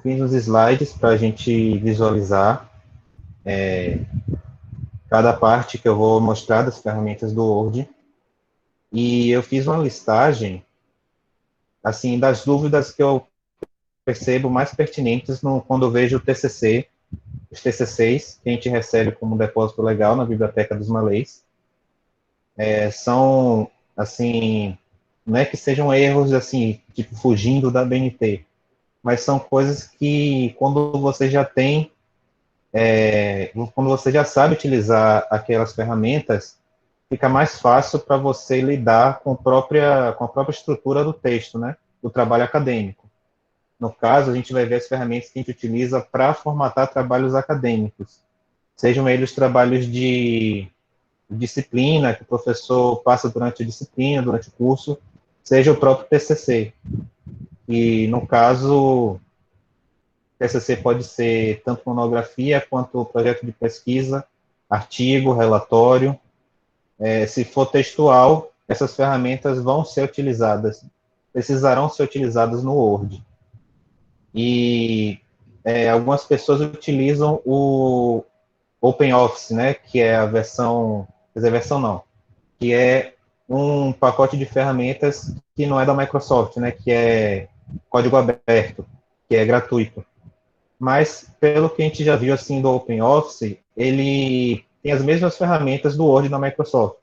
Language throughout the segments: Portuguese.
fiz uns slides para a gente visualizar cada parte que eu vou mostrar das ferramentas do Word. E eu fiz uma listagem, assim, das dúvidas que eu percebo mais pertinentes quando eu vejo o TCC, os TCCs que a gente recebe como depósito legal na Biblioteca dos Malês. São, assim, não é que sejam erros, assim, tipo, fugindo da BNT, mas são coisas que, quando você já sabe utilizar aquelas ferramentas, fica mais fácil para você lidar com a própria estrutura do texto, né, do trabalho acadêmico. No caso, a gente vai ver as ferramentas que a gente utiliza para formatar trabalhos acadêmicos, sejam eles trabalhos de disciplina, que o professor passa durante a disciplina, durante o curso, seja o próprio TCC. E, no caso, TCC pode ser tanto monografia quanto projeto de pesquisa, artigo, relatório. Se for textual, essas ferramentas vão ser utilizadas, precisarão ser utilizadas no Word. E algumas pessoas utilizam o OpenOffice, né, que é a versão, quer dizer, versão não, que é um pacote de ferramentas que não é da Microsoft, né, que é código aberto, que é gratuito. Mas, pelo que a gente já viu assim do OpenOffice, ele tem as mesmas ferramentas do Word da Microsoft.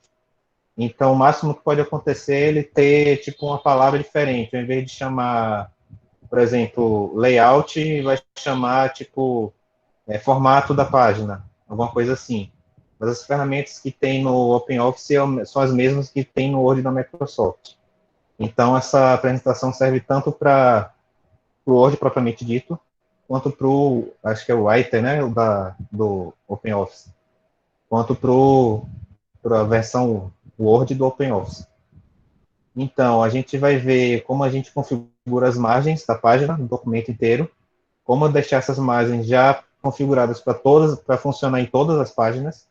Então, o máximo que pode acontecer é ele ter, tipo, uma palavra diferente. Ao invés de chamar, por exemplo, layout, vai chamar, tipo, formato da página, alguma coisa assim. Mas as ferramentas que tem no OpenOffice são as mesmas que tem no Word da Microsoft. Então, essa apresentação serve tanto para o Word propriamente dito, quanto para o, acho que é o Writer, né, do OpenOffice, quanto para a versão Word do OpenOffice. Então, a gente vai ver como a gente configura as margens da página, do documento inteiro, como deixar essas margens já configuradas para funcionar em todas as páginas.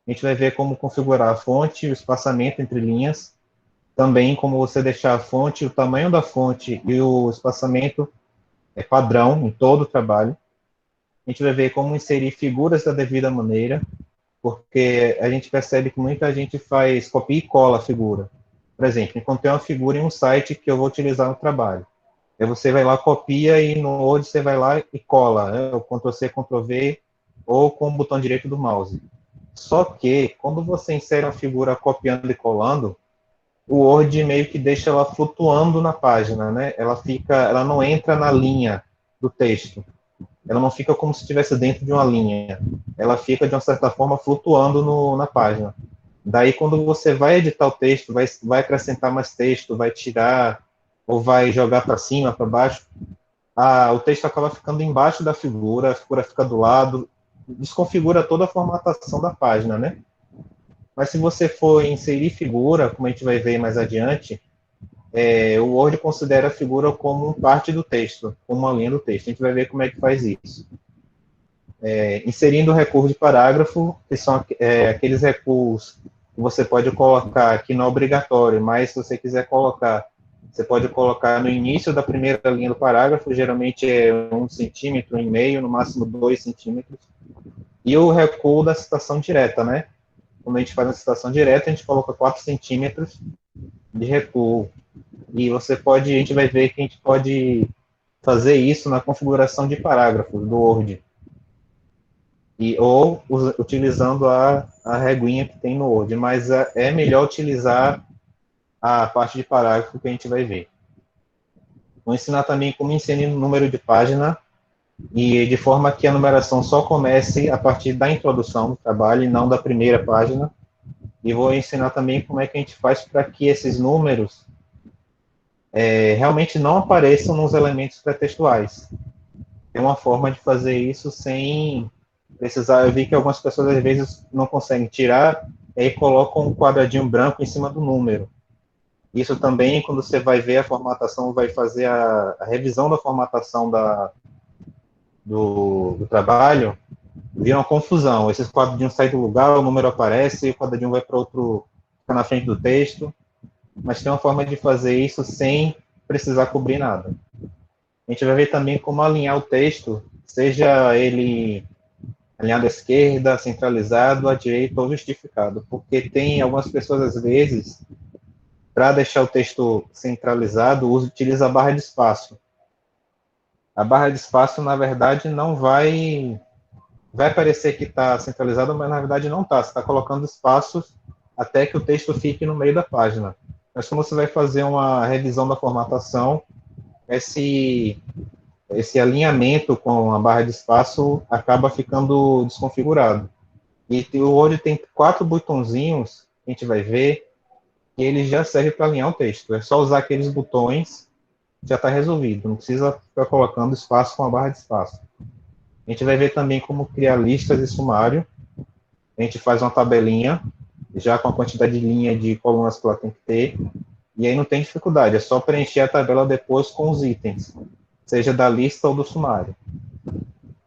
A gente vai ver como configurar a fonte, o espaçamento entre linhas, também como você deixar a fonte, o tamanho da fonte e o espaçamento padrão em todo o trabalho. A gente vai ver como inserir figuras da devida maneira, porque a gente percebe que muita gente faz copia e cola a figura. Por exemplo, encontrei uma figura em um site que eu vou utilizar no trabalho. Aí você vai lá, copia, e no Word você vai lá e cola, né? O Ctrl+C, Ctrl+V, ou com o botão direito do mouse. Só que, quando você insere uma figura copiando e colando, o Word meio que deixa ela flutuando na página, né? Ela não entra na linha do texto. Ela não fica como se estivesse dentro de uma linha. Ela fica, de uma certa forma, flutuando na página. Daí, quando você vai editar o texto, vai acrescentar mais texto, vai tirar, ou vai jogar para cima, para baixo, o texto acaba ficando embaixo da figura, a figura fica do lado, desconfigura toda a formatação da página, né? Mas se você for inserir figura, como a gente vai ver mais adiante, o Word considera a figura como parte do texto, como uma linha do texto. A gente vai ver como é que faz isso. Inserindo o recurso de parágrafo, que são aqueles recursos que você pode colocar, que não é obrigatório, mas se você quiser colocar, você pode colocar no início da primeira linha do parágrafo, geralmente é 1 centímetro, 1,5, no máximo 2 centímetros. E o recuo da citação direta, né? Quando a gente faz a citação direta, a gente coloca 4 centímetros de recuo. E a gente vai ver que a gente pode fazer isso na configuração de parágrafos do Word. Ou utilizando a reguinha que tem no Word, mas é melhor utilizar a parte de parágrafo que a gente vai ver. Vou ensinar também como inserir o número de página, e de forma que a numeração só comece a partir da introdução do trabalho e não da primeira página. E vou ensinar também como é que a gente faz para que esses números realmente não apareçam nos elementos pré-textuais. Tem uma forma de fazer isso sem precisar. Eu vi que algumas pessoas às vezes não conseguem tirar e aí colocam um quadradinho branco em cima do número. Isso também, quando você vai ver a formatação, vai fazer a revisão da formatação do trabalho, vira uma confusão. Esses quadradinhos saem do lugar, o número aparece, o quadradinho vai para outro, fica na frente do texto. Mas tem uma forma de fazer isso sem precisar cobrir nada. A gente vai ver também como alinhar o texto, seja ele alinhado à esquerda, centralizado, à direita ou justificado, porque tem algumas pessoas, às vezes, para deixar o texto centralizado, utiliza a barra de espaço. A barra de espaço, na verdade, não vai parecer que está centralizado, mas na verdade não está. Você está colocando espaços até que o texto fique no meio da página. Mas como você vai fazer uma revisão da formatação, esse alinhamento com a barra de espaço acaba ficando desconfigurado. E o Word tem 4 botõezinhos, que a gente vai ver, que ele já serve para alinhar o texto. É só usar aqueles botões, já está resolvido. Não precisa ficar colocando espaço com a barra de espaço. A gente vai ver também como criar listas e sumário. A gente faz uma tabelinha, já com a quantidade de linha de colunas que ela tem que ter, e aí não tem dificuldade, é só preencher a tabela depois com os itens, seja da lista ou do sumário.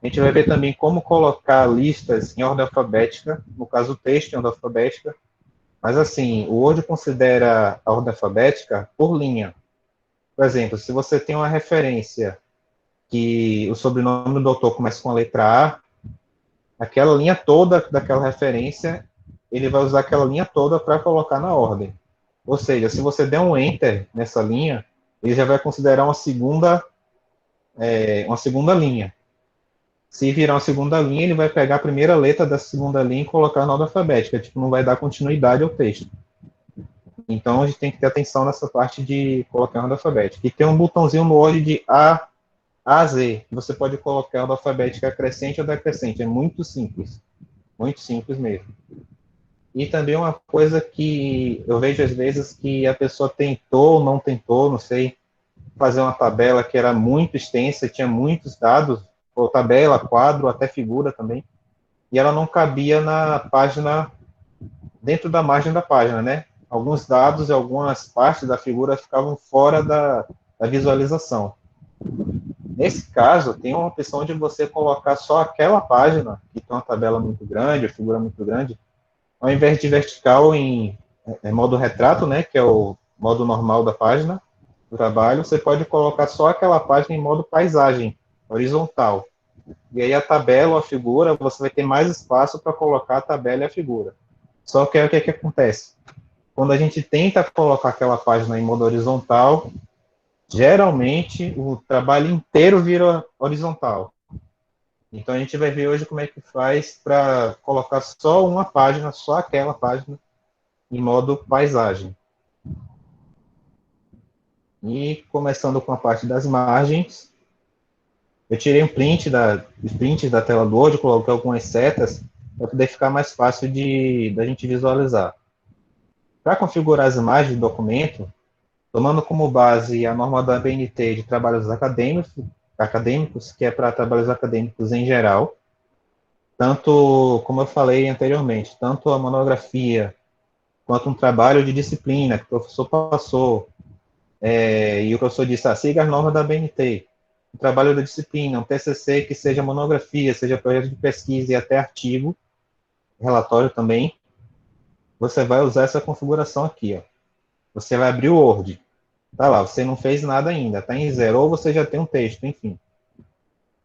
A gente vai ver também como colocar listas em ordem alfabética, no caso o texto em ordem alfabética, mas assim, o Word considera a ordem alfabética por linha. Por exemplo, se você tem uma referência que o sobrenome do autor começa com a letra A, aquela linha toda daquela referência, ele vai usar aquela linha toda para colocar na ordem. Ou seja, se você der um Enter nessa linha, ele já vai considerar uma segunda linha. Se virar uma segunda linha, ele vai pegar a primeira letra da segunda linha e colocar na ordem alfabética. Tipo, não vai dar continuidade ao texto. Então, a gente tem que ter atenção nessa parte de colocar a ordem alfabética. E tem um botãozinho no Word de A Z. Você pode colocar a ordem alfabética crescente ou decrescente. É muito simples. Muito simples mesmo. E também uma coisa que eu vejo às vezes que a pessoa tentou ou não tentou, não sei, fazer uma tabela que era muito extensa, tinha muitos dados, ou tabela, quadro, até figura também, e ela não cabia na página, dentro da margem da página, né? Alguns dados e algumas partes da figura ficavam fora da visualização. Nesse caso, tem uma opção de você colocar só aquela página, que tem uma tabela muito grande, a figura muito grande, ao invés de vertical em modo retrato, né, que é o modo normal da página do trabalho, você pode colocar só aquela página em modo paisagem, horizontal. E aí a tabela ou a figura, você vai ter mais espaço para colocar a tabela e a figura. Só que aí o que, que acontece? Quando a gente tenta colocar aquela página em modo horizontal, geralmente o trabalho inteiro vira horizontal. Então a gente vai ver hoje como é que faz para colocar só uma página, só aquela página, em modo paisagem. E começando com a parte das margens, eu tirei um print da tela do Word, coloquei algumas setas para poder ficar mais fácil da gente visualizar. Para configurar as imagens do documento, tomando como base a norma da ABNT de trabalhos acadêmicos, que é para trabalhos acadêmicos em geral, tanto, como eu falei anteriormente, tanto a monografia quanto um trabalho de disciplina que o professor passou, e o professor disse, siga as normas da ABNT, um trabalho da disciplina, um TCC que seja monografia, seja projeto de pesquisa e até artigo, relatório também, você vai usar essa configuração aqui, ó. Você vai abrir o Word, tá lá, você não fez nada ainda, tá em zero, ou você já tem um texto, enfim.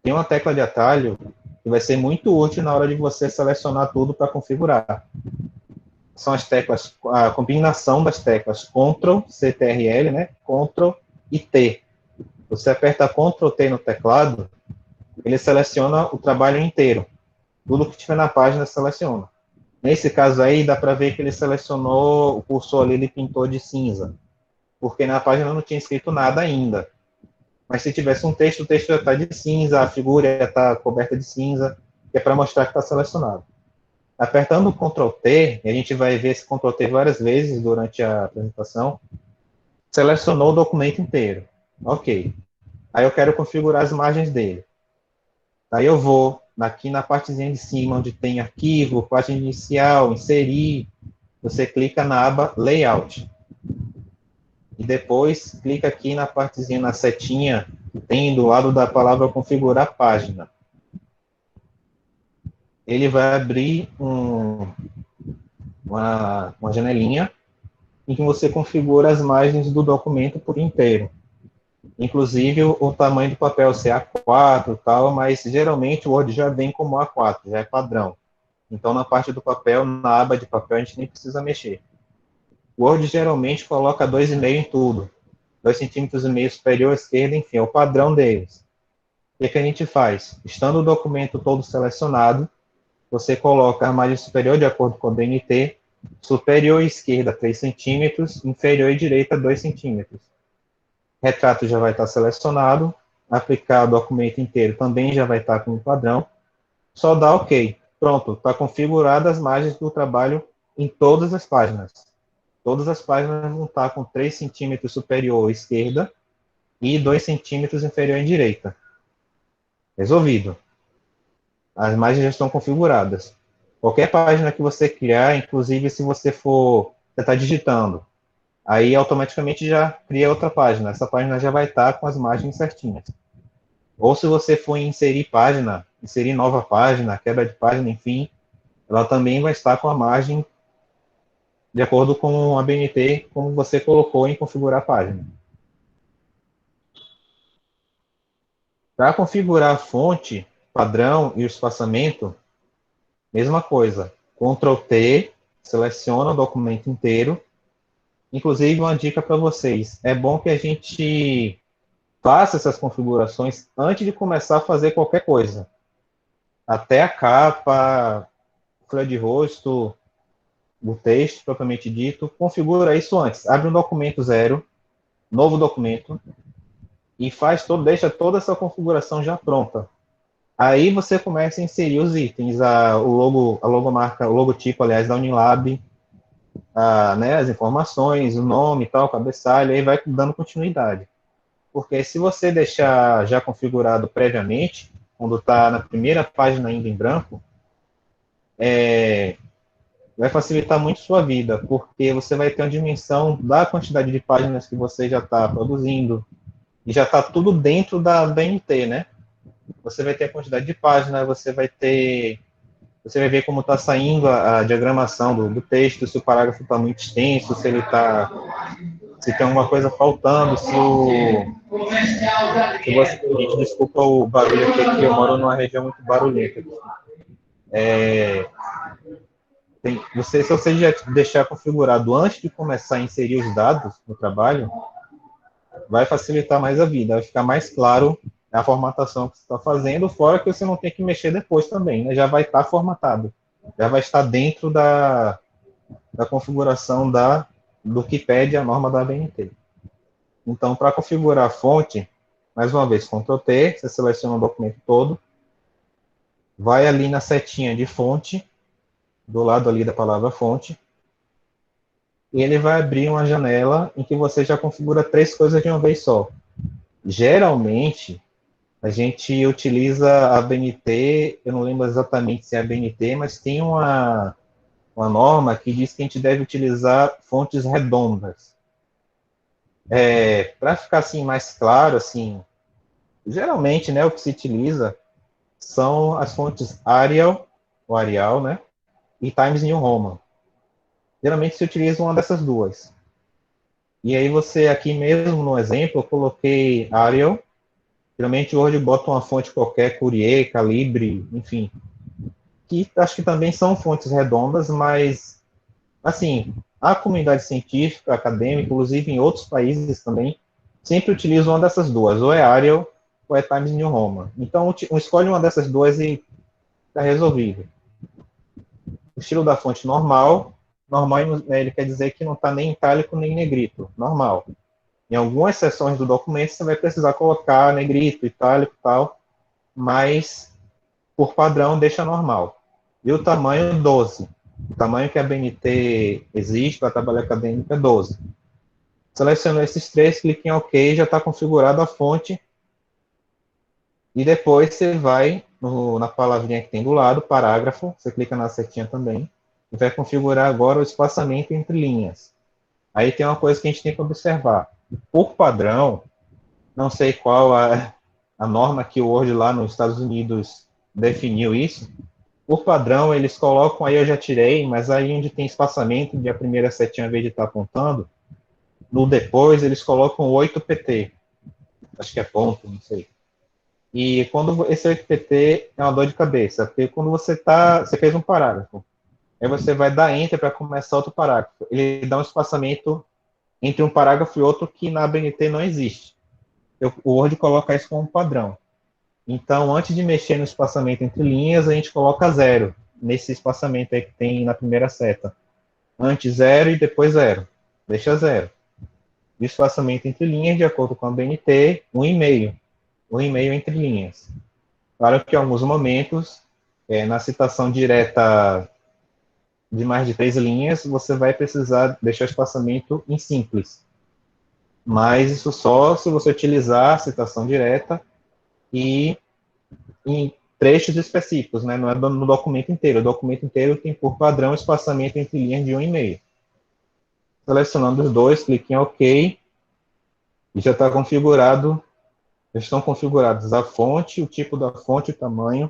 Tem uma tecla de atalho que vai ser muito útil na hora de você selecionar tudo para configurar. São as teclas, a combinação das teclas Ctrl, CTRL, né? Ctrl e T. Você aperta Ctrl T no teclado, ele seleciona o trabalho inteiro. Tudo que tiver na página seleciona. Nesse caso aí, dá para ver que ele selecionou, o cursor ali, ele pintou de cinza. Porque na página não tinha escrito nada ainda. Mas se tivesse um texto, o texto já está de cinza, a figura já está coberta de cinza, que é para mostrar que está selecionado. Apertando o Ctrl T, e a gente vai ver esse Ctrl T várias vezes durante a apresentação, selecionou o documento inteiro. Ok. Aí eu quero configurar as margens dele. Aí eu vou aqui na partezinha de cima, onde tem arquivo, página inicial, inserir, você clica na aba Layout. E depois clica aqui na partezinha, na setinha, que tem do lado da palavra configurar página. Ele vai abrir uma janelinha em que você configura as margens do documento por inteiro. Inclusive o tamanho do papel ser A4 e tal, mas geralmente o Word já vem como A4, já é padrão. Então, na parte do papel, na aba de papel, a gente nem precisa mexer. O Word geralmente coloca 2,5 em tudo. 2,5 cm superior à esquerda, enfim, é o padrão deles. O que a gente faz? Estando o documento todo selecionado, você coloca a margem superior de acordo com o BNT, superior à esquerda 3 centímetros, inferior à direita 2 centímetros. Retrato já vai estar selecionado, aplicar o documento inteiro também já vai estar como padrão, só dá OK. Pronto, está configurado as margens do trabalho em todas as páginas. Todas as páginas vão estar com 3 centímetros superior à esquerda e 2 centímetros inferior à direita. Resolvido. As margens já estão configuradas. Qualquer página que você criar, inclusive se você está digitando, aí automaticamente já cria outra página. Essa página já vai estar com as margens certinhas. Ou se você for inserir página, inserir nova página, quebra de página, enfim, ela também vai estar com a margem de acordo com a BNT, como você colocou em configurar a página. Para configurar a fonte, padrão e o espaçamento, mesma coisa. Ctrl T, seleciona o documento inteiro. Inclusive, uma dica para vocês: é bom que a gente faça essas configurações antes de começar a fazer qualquer coisa. Até a capa, folha de rosto, o texto propriamente dito, configura isso antes. Abre um documento zero, novo documento, e deixa toda essa configuração já pronta. Aí você começa a inserir os itens, a logomarca, o logotipo, aliás, da Unilab, né, as informações, o nome e tal, cabeçalho, aí vai dando continuidade. Porque se você deixar já configurado previamente, quando está na primeira página ainda em branco, vai facilitar muito sua vida, porque você vai ter uma dimensão da quantidade de páginas que você já está produzindo, e já está tudo dentro da BNT, né? Você vai ter a quantidade de páginas, você vai ver como está saindo a diagramação do texto, se o parágrafo está muito extenso, se tem alguma coisa faltando, gente, desculpa o barulho aqui, que eu moro numa região muito barulhenta. Se você já deixar configurado antes de começar a inserir os dados no trabalho, vai facilitar mais a vida, vai ficar mais claro a formatação que você está fazendo, fora que você não tem que mexer depois também, né? Já vai estar formatado, já vai estar dentro da configuração do que pede a norma da ABNT. Então, para configurar a fonte, mais uma vez, Ctrl T, você seleciona o documento todo, vai ali na setinha de fonte, do lado ali da palavra fonte, e ele vai abrir uma janela em que você já configura 3 coisas de uma vez só. Geralmente, a gente utiliza a ABNT, eu não lembro exatamente se é a ABNT, mas tem uma norma que diz que a gente deve utilizar fontes redondas. Para ficar assim mais claro, assim, geralmente, né, o que se utiliza são as fontes Arial, ou Arial, né, e Times New Roman. Geralmente se utiliza uma dessas duas. E aí você, aqui mesmo no exemplo, eu coloquei Arial. Geralmente o Word bota uma fonte qualquer, Courier, Calibre, enfim, que acho que também são fontes redondas, mas, assim, a comunidade científica, acadêmica, inclusive em outros países também, sempre utiliza uma dessas duas, ou é Arial ou é Times New Roman. Então, escolhe uma dessas duas e está resolvido. O estilo da fonte normal, ele quer dizer que não está nem itálico nem negrito, normal. Em algumas seções do documento você vai precisar colocar negrito, itálico e tal, mas por padrão deixa normal. E o tamanho 12. O tamanho que a BNT existe para trabalho acadêmico é 12. Selecionou esses 3, clique em OK, já está configurada a fonte. E depois você vai na palavrinha que tem do lado, parágrafo, você clica na setinha também, e vai configurar agora o espaçamento entre linhas. Aí tem uma coisa que a gente tem que observar. Por padrão, não sei qual a norma que o Word lá nos Estados Unidos definiu isso. Por padrão, eles colocam, aí eu já tirei, mas aí onde tem espaçamento, onde a primeira setinha, ao invés de estar apontando, no depois, eles colocam 8 pt. acho que é ponto, não sei. E quando esse 8pt é uma dor de cabeça, porque quando você fez um parágrafo, aí você vai dar enter para começar outro parágrafo. Ele dá um espaçamento entre um parágrafo e outro que na ABNT não existe. O Word coloca isso como padrão. Então, antes de mexer no espaçamento entre linhas, a gente coloca 0, nesse espaçamento aí que tem na primeira seta. Antes 0 e depois 0. Deixa 0. O espaçamento entre linhas, de acordo com a ABNT, 1,5. 1,5 entre linhas. Claro que em alguns momentos, na citação direta de mais de 3 linhas, você vai precisar deixar o espaçamento em simples. Mas isso só se você utilizar a citação direta e em trechos específicos, né? Não é no documento inteiro. O documento inteiro tem por padrão espaçamento entre linhas de 1,5. Selecionando os dois, clique em OK e já está configurado. Já estão configurados a fonte, o tipo da fonte, o tamanho,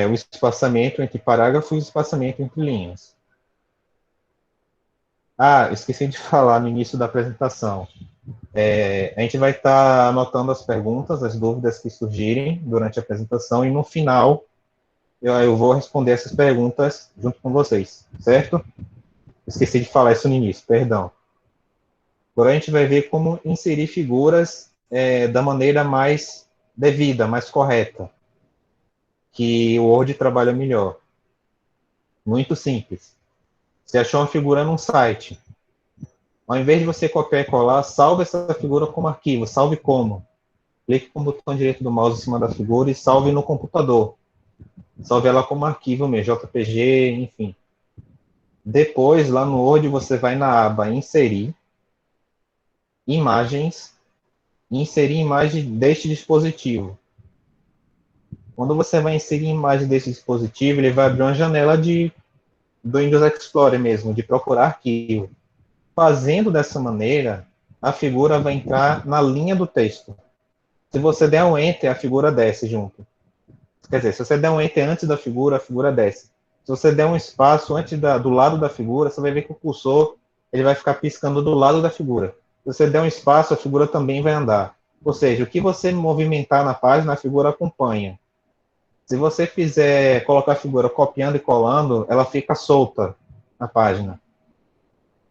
o espaçamento entre parágrafos e o espaçamento entre linhas. Ah, esqueci de falar no início da apresentação. A gente vai estar anotando as perguntas, as dúvidas que surgirem durante a apresentação e no final eu vou responder essas perguntas junto com vocês, certo? Esqueci de falar isso no início, perdão. Agora a gente vai ver como inserir figuras da maneira mais devida, mais correta, que o Word trabalha melhor. Muito simples. Você achou uma figura num site. Ao invés de você copiar e colar, salve essa figura como arquivo. Salve como? Clique com o botão direito do mouse em cima da figura e salve no computador. Salve ela como arquivo mesmo, JPG, enfim. Depois, lá no Word, você vai na aba Inserir, Imagens, e inserir imagem deste dispositivo. Quando você vai inserir imagem desse dispositivo, ele vai abrir uma janela do Windows Explorer mesmo, de procurar arquivo. Fazendo dessa maneira, a figura vai entrar na linha do texto. Se você der um Enter, a figura desce junto. Quer dizer, se você der um Enter antes da figura, a figura desce. Se você der um espaço antes do lado da figura, você vai ver que o cursor ele vai ficar piscando do lado da figura. Se você der um espaço, a figura também vai andar. Ou seja, o que você movimentar na página, a figura acompanha. Se você colocar a figura copiando e colando, ela fica solta na página.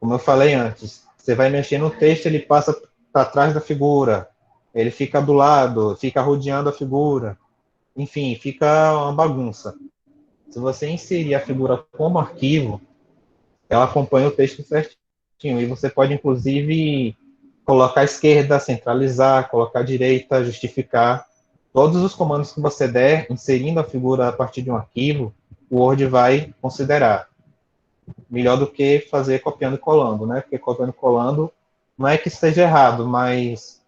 Como eu falei antes, você vai mexer no texto, ele passa para trás da figura, ele fica do lado, fica rodeando a figura. Enfim, fica uma bagunça. Se você inserir a figura como arquivo, ela acompanha o texto certinho. E você pode, inclusive, colocar à esquerda, centralizar, colocar à direita, justificar. Todos os comandos que você der, inserindo a figura a partir de um arquivo, o Word vai considerar. Melhor do que fazer copiando e colando, né? Porque copiando e colando não é que esteja errado, mas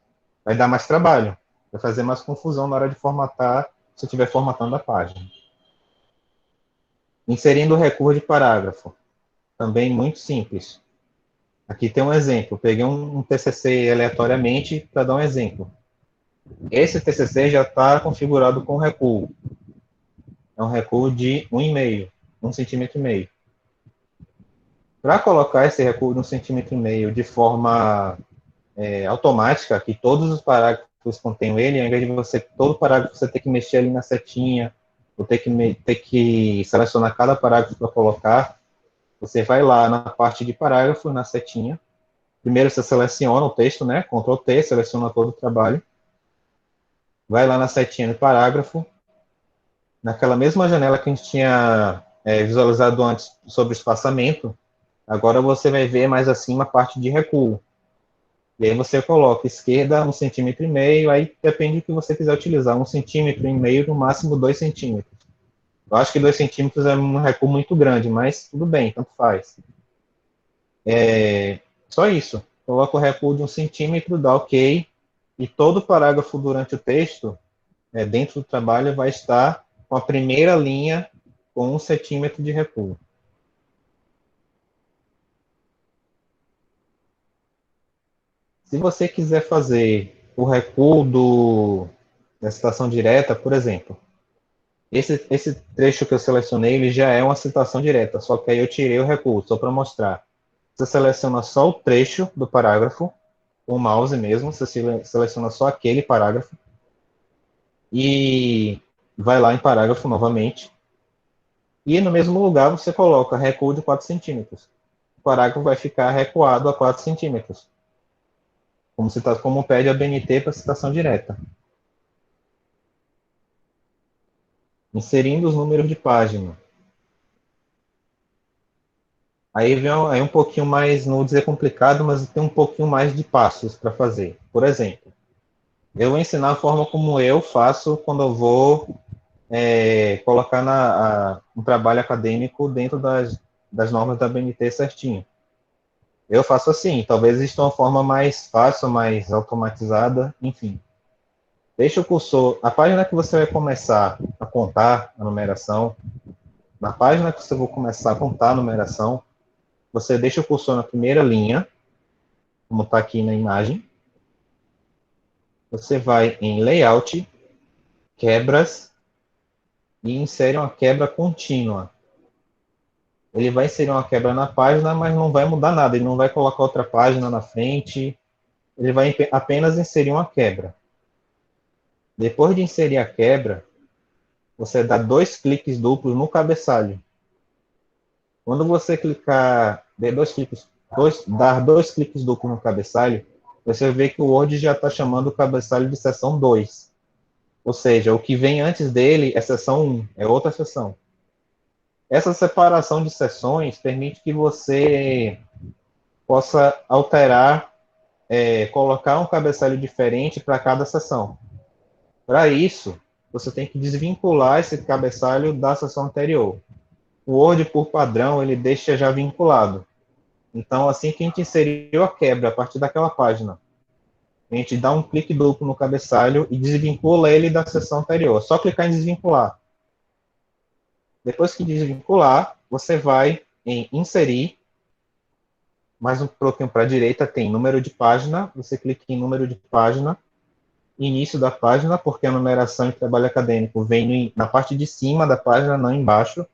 vai dar mais trabalho. Vai fazer mais confusão na hora de formatar, se estiver formatando a página. Inserindo o recurso de parágrafo. Também muito simples. Aqui tem um exemplo. Peguei um TCC aleatoriamente para dar um exemplo. Esse TCC já está configurado com recuo. É um recuo de 1,5, 1,5 cm. Para colocar esse recuo de 1,5 cm de forma automática, que todos os parágrafos contenham ele, ao invés de todo parágrafo você ter que mexer ali na setinha, ou ter que selecionar cada parágrafo para colocar, você vai lá na parte de parágrafo, na setinha. Primeiro você seleciona o texto, né? Ctrl T, seleciona todo o trabalho. Vai lá na setinha de parágrafo. Naquela mesma janela que a gente tinha visualizado antes sobre o espaçamento, agora você vai ver mais acima a parte de recuo. E aí você coloca esquerda 1,5 cm, aí depende do que você quiser utilizar, 1,5 cm, no máximo 2 cm. Eu acho que 2 centímetros é um recuo muito grande, mas tudo bem, tanto faz. Só isso. Coloca o recuo de 1 centímetro, dá OK, e todo o parágrafo durante o texto, dentro do trabalho, vai estar com a primeira linha com 1 centímetro de recuo. Se você quiser fazer o recuo da citação direta, por exemplo, esse trecho que eu selecionei, ele já é uma citação direta, só que aí eu tirei o recuo, só para mostrar. Você seleciona só o trecho do parágrafo, com o mouse mesmo, você seleciona só aquele parágrafo e vai lá em parágrafo novamente. E no mesmo lugar você coloca recuo de 4 centímetros. O parágrafo vai ficar recuado a 4 centímetros. Como pede a BNT para citação direta. Inserindo os números de página. Aí vem um pouquinho mais, não vou dizer complicado, mas tem um pouquinho mais de passos para fazer. Por exemplo, eu vou ensinar a forma como eu faço quando eu vou colocar um trabalho acadêmico dentro das normas da BNT certinho. Eu faço assim, talvez exista uma forma mais fácil, mais automatizada, enfim. Deixa o cursor, a página que você vai começar a contar a numeração, na página que você vai começar a contar a numeração, você deixa o cursor na primeira linha, como está aqui na imagem. Você vai em Layout, Quebras, e insere uma quebra contínua. Ele vai inserir uma quebra na página, mas não vai mudar nada. Ele não vai colocar outra página na frente. Ele vai apenas inserir uma quebra. Depois de inserir a quebra, você dá 2 cliques duplos no cabeçalho. Quando você clicar, dar dois cliques duplos no cabeçalho, você vê que o Word já está chamando o cabeçalho de seção 2. Ou seja, o que vem antes dele é seção 1, é outra seção. Essa separação de seções permite que você possa alterar, colocar um cabeçalho diferente para cada seção. Para isso, você tem que desvincular esse cabeçalho da seção anterior. O Word, por padrão, ele deixa já vinculado. Então, assim que a gente inseriu a quebra a partir daquela página, a gente dá um clique duplo no cabeçalho e desvincula ele da seção anterior. É só clicar em desvincular. Depois que desvincular, você vai em inserir, mais um pouquinho para a direita tem número de página, você clica em número de página, início da página, porque a numeração em trabalho acadêmico vem na parte de cima da página, não embaixo.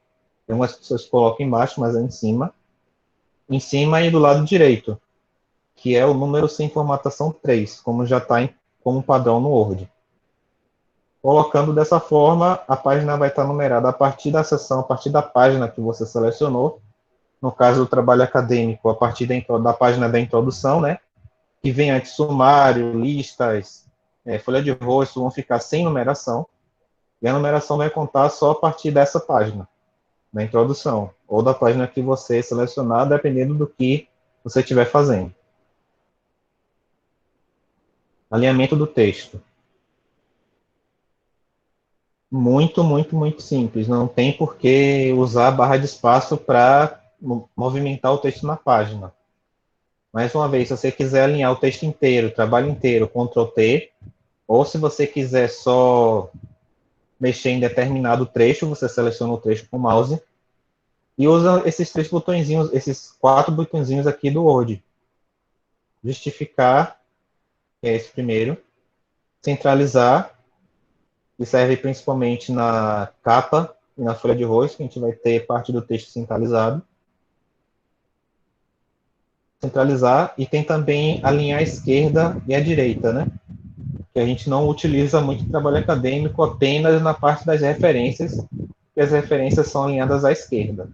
Tem umas pessoas que colocam embaixo, mas é em cima. Em cima e do lado direito, que é o número sem formatação 3, como já está como padrão no Word. Colocando dessa forma, a página vai estar numerada a partir da seção, a partir da página que você selecionou. No caso do trabalho acadêmico, a partir da página da introdução, né? Que vem antes sumário, listas, folha de rosto, vão ficar sem numeração. E a numeração vai contar só a partir dessa página, da introdução, ou da página que você selecionar, dependendo do que você estiver fazendo. Alinhamento do texto. Muito, muito, muito simples. Não tem por que usar a barra de espaço para movimentar o texto na página. Mais uma vez, se você quiser alinhar o texto inteiro, o trabalho inteiro, Ctrl T, ou se você quiser só mexer em determinado trecho, você seleciona o trecho com o mouse e usa esses 3 botõezinhos, esses 4 botõezinhos aqui do Word. Justificar, que é esse primeiro. Centralizar, que serve principalmente na capa e na folha de rosto, que a gente vai ter parte do texto centralizado. Centralizar, e tem também alinhar a esquerda e a direita, né? Que a gente não utiliza muito em trabalho acadêmico, apenas na parte das referências, que as referências são alinhadas à esquerda.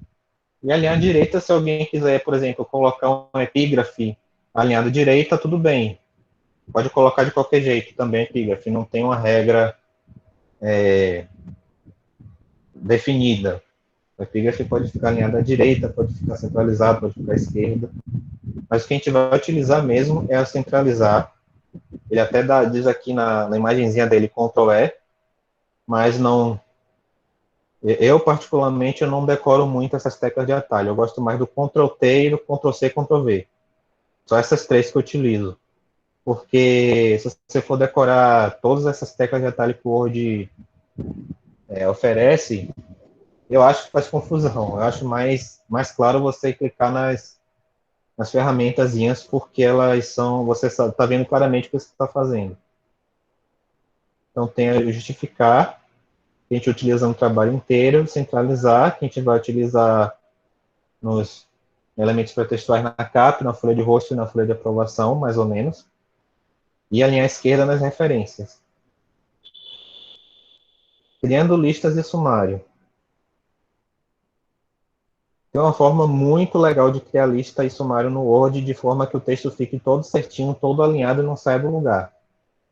E alinhar à direita, se alguém quiser, por exemplo, colocar um epígrafe alinhado à direita, tudo bem. Pode colocar de qualquer jeito também epígrafe, não tem uma regra definida. O epígrafe pode ficar alinhado à direita, pode ficar centralizado, pode ficar à esquerda. Mas o que a gente vai utilizar mesmo é a centralizar. Ele até diz aqui na imagenzinha dele Ctrl E, mas não. Eu, particularmente, eu não decoro muito essas teclas de atalho. Eu gosto mais do Ctrl T e do Ctrl C, Ctrl V. Só essas 3 que eu utilizo. Porque se você for decorar todas essas teclas de atalho que o Word oferece, eu acho que faz confusão. Eu acho mais claro você clicar nas ferramentazinhas, porque elas são, você está vendo claramente o que você está fazendo. Então tem a justificar, que a gente utiliza no trabalho inteiro, centralizar, que a gente vai utilizar nos elementos pretextuais na capa, na folha de rosto e na folha de aprovação, mais ou menos. e a linha à esquerda nas referências. Criando listas de sumário. Tem uma forma muito legal de criar lista e sumário no Word, de forma que o texto fique todo certinho, todo alinhado e não saia do lugar.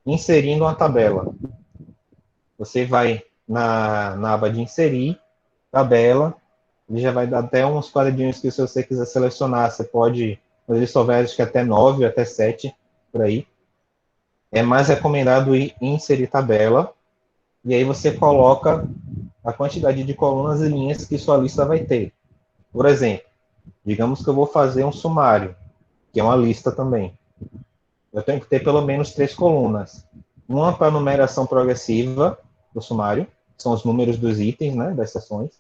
Inserindo uma tabela. Você vai na aba de inserir, tabela, ele já vai dar até uns quadradinhos que se você quiser selecionar, você pode, fazer só acho que até 9, até 7, por aí. É mais recomendado ir inserir tabela, e aí você coloca a quantidade de colunas e linhas que sua lista vai ter. Por exemplo, digamos que eu vou fazer um sumário, que é uma lista também. Eu tenho que ter pelo menos 3 colunas. Uma para numeração progressiva do sumário, são os números dos itens, né, das seções.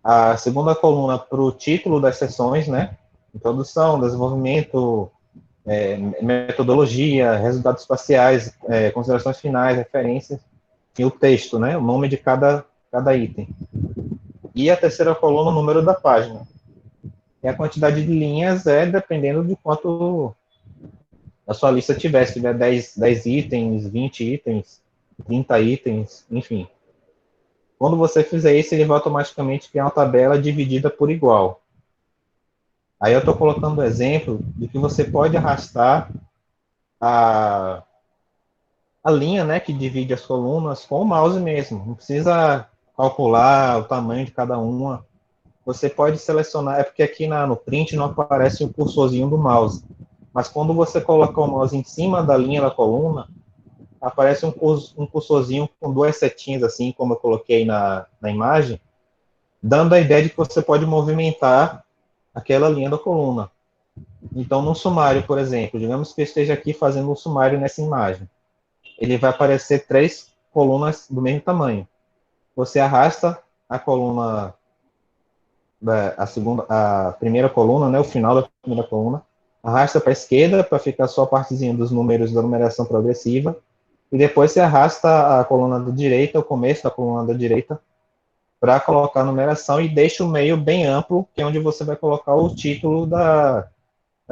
A segunda coluna para o título das seções, né, introdução, desenvolvimento, metodologia, resultados parciais, considerações finais, referências, e o texto, né, o nome de cada item. E a terceira coluna, o número da página. E a quantidade de linhas é dependendo de quanto a sua lista tiver. Se tiver 10 itens, 20 itens, 30 itens, enfim. Quando você fizer isso, ele vai automaticamente criar uma tabela dividida por igual. Aí eu estou colocando o exemplo de que você pode arrastar a linha, né, que divide as colunas com o mouse mesmo. Não precisa calcular o tamanho de cada uma. Você pode selecionar, é porque aqui no print não aparece o cursorzinho do mouse. Mas quando você coloca o mouse em cima da linha da coluna, aparece um cursorzinho com 2 setinhas, assim como eu coloquei na imagem, dando a ideia de que você pode movimentar aquela linha da coluna. Então, no sumário, por exemplo, digamos que eu esteja aqui fazendo um sumário nessa imagem. Ele vai aparecer 3 colunas do mesmo tamanho. Você arrasta a coluna, a primeira coluna, né, o final da primeira coluna, arrasta para a esquerda para ficar só a partezinha dos números da numeração progressiva, e depois você arrasta a coluna da direita, o começo da coluna da direita, para colocar a numeração e deixa o meio bem amplo, que é onde você vai colocar o título da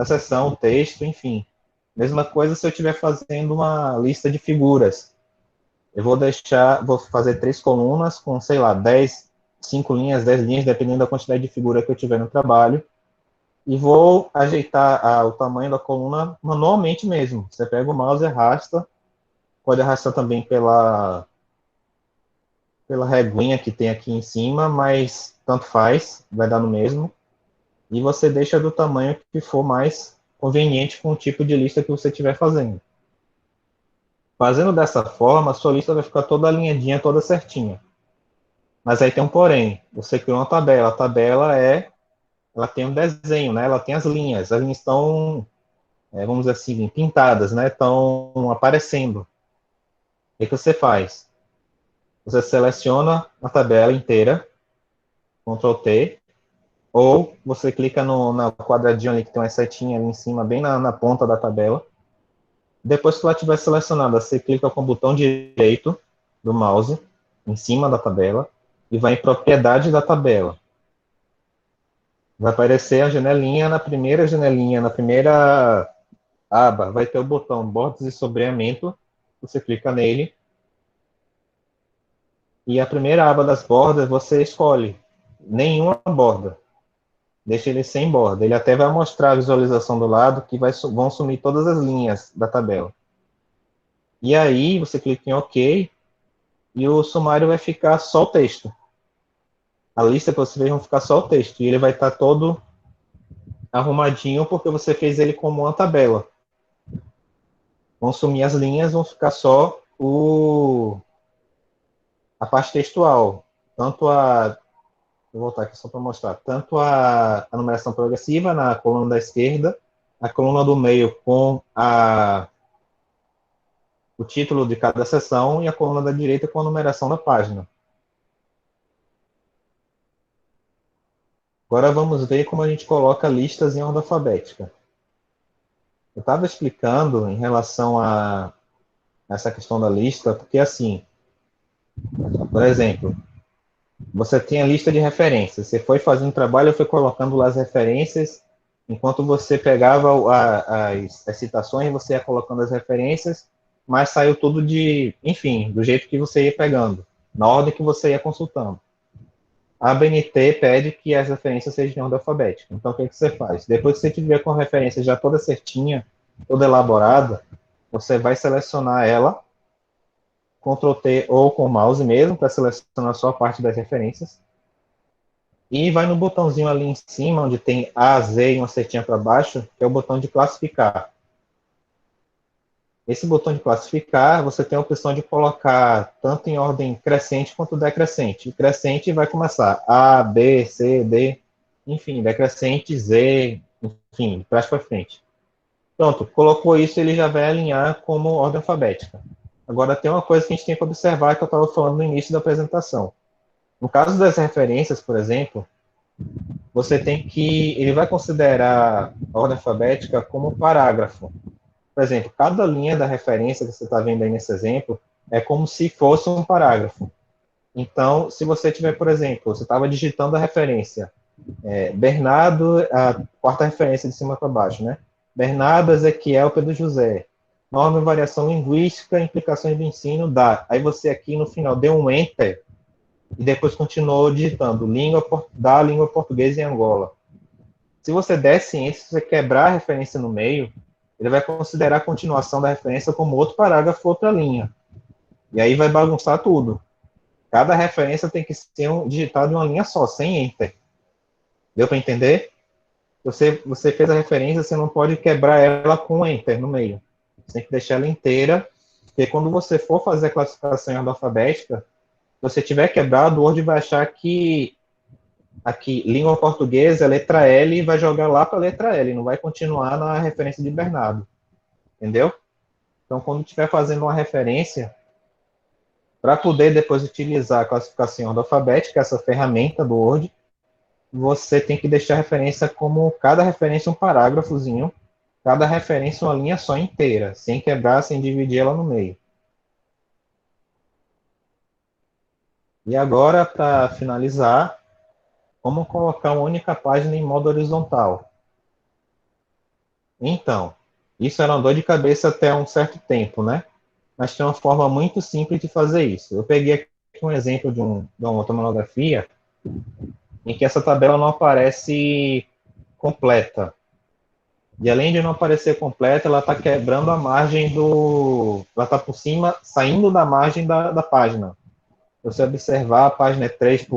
seção, o texto, enfim. Mesma coisa se eu estiver fazendo uma lista de figuras. Eu vou fazer 3 colunas com, sei lá, 5 linhas, 10 linhas, dependendo da quantidade de figura que eu tiver no trabalho, e vou ajeitar o tamanho da coluna manualmente mesmo. Você pega o mouse e arrasta, pode arrastar também pela reguinha que tem aqui em cima, mas tanto faz, vai dar no mesmo. E você deixa do tamanho que for mais conveniente com o tipo de lista que você estiver fazendo. Fazendo dessa forma, a sua lista vai ficar toda alinhadinha, toda certinha. Mas aí tem um porém, você criou uma tabela, a tabela ela tem um desenho, né? Ela tem as linhas estão, vamos dizer assim, pintadas, né? Estão aparecendo. O que você faz? Você seleciona a tabela inteira, Ctrl T, ou você clica no quadradinho ali que tem uma setinha ali em cima, bem na ponta da tabela. Depois que ela estiver selecionada, você clica com o botão direito do mouse em cima da tabela e vai em propriedade da tabela. Vai aparecer a janelinha, na primeira aba, vai ter o botão bordas e sombreamento, você clica nele, e a primeira aba das bordas você escolhe nenhuma borda. Deixa ele sem borda. Ele até vai mostrar a visualização do lado que vão sumir todas as linhas da tabela. E aí você clica em OK e o sumário vai ficar só o texto. A lista que você fez vai ficar só o texto e ele vai estar todo arrumadinho porque você fez ele como uma tabela. Vão sumir as linhas, vão ficar só a parte textual. Vou voltar aqui só para mostrar. Tanto a numeração progressiva na coluna da esquerda, a coluna do meio com o título de cada seção e a coluna da direita com a numeração da página. Agora vamos ver como a gente coloca listas em ordem alfabética. Eu estava explicando em relação a essa questão da lista, porque assim, por exemplo, você tem a lista de referências, você foi fazendo trabalho, foi colocando lá as referências Enquanto você pegava as citações, você ia colocando as referências, mas saiu tudo enfim, do jeito que você ia pegando, na ordem que você ia consultando. A ABNT pede que as referências sejam em ordem alfabética. Então, o que você faz? Depois que você tiver com a referência já toda certinha, toda elaborada, você vai selecionar ela, Ctrl T ou com o mouse mesmo, para selecionar só a parte das referências, e vai no botãozinho ali em cima, onde tem A, Z e uma setinha para baixo, que é o botão de classificar. Esse botão de classificar, você tem a opção de colocar tanto em ordem crescente quanto decrescente. E crescente vai começar A, B, C, D, enfim, decrescente, Z, enfim, de trás para frente. Pronto, colocou isso, ele já vai alinhar como ordem alfabética. Agora, tem uma coisa que a gente tem que observar, que eu estava falando no início da apresentação. No caso das referências, por exemplo, você tem que, ele vai considerar a ordem alfabética como um parágrafo. Por exemplo, cada linha da referência que você está vendo aí nesse exemplo é como se fosse um parágrafo. Então, se você tiver, por exemplo, você estava digitando a referência, Bernardo, a quarta referência de cima para baixo, né? Bernardo, Ezequiel, Pedro José. Norma e variação linguística, implicações do ensino, dá. Aí você aqui no final deu um Enter e depois continuou digitando da língua portuguesa em Angola. Se você desse Enter, se você quebrar a referência no meio, ele vai considerar a continuação da referência como outro parágrafo, outra linha. E aí vai bagunçar tudo. Cada referência tem que ser digitado em uma linha só, sem Enter. Deu para entender? Você fez a referência, você não pode quebrar ela com Enter no meio. Você tem que deixar ela inteira, porque quando você for fazer a classificação em ordem alfabética, se você tiver quebrado, o Word vai achar que aqui, língua portuguesa, letra L, e vai jogar lá para a letra L, não vai continuar na referência de Bernardo. Entendeu? Então, quando estiver fazendo uma referência, para poder depois utilizar a classificação em ordem alfabética, essa ferramenta do Word, você tem que deixar a referência como cada referência um parágrafozinho, cada referência uma linha só inteira, sem quebrar, sem dividir ela no meio. E agora, para finalizar, como colocar uma única página em modo horizontal? Então, isso era uma dor de cabeça até um certo tempo, né? Mas tem uma forma muito simples de fazer isso. Eu peguei aqui um exemplo de uma outra monografia em que essa tabela não aparece completa. E além de não aparecer completa, ela está quebrando a margem ela está por cima, saindo da margem da página. Se você observar, a página é 3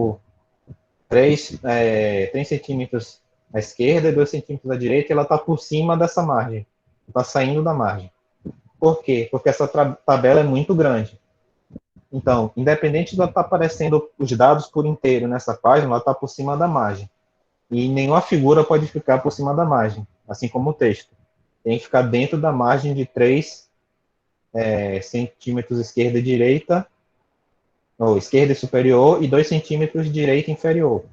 centímetros à esquerda e 2 centímetros à direita, e ela está por cima dessa margem. Está saindo da margem. Por quê? Porque essa tabela é muito grande. Então, independente de ela estar aparecendo os dados por inteiro nessa página, ela está por cima da margem. E nenhuma figura pode ficar por cima da margem, assim como o texto. Tem que ficar dentro da margem de 3 centímetros esquerda e direita, ou esquerda e superior, e 2 centímetros direita e inferior.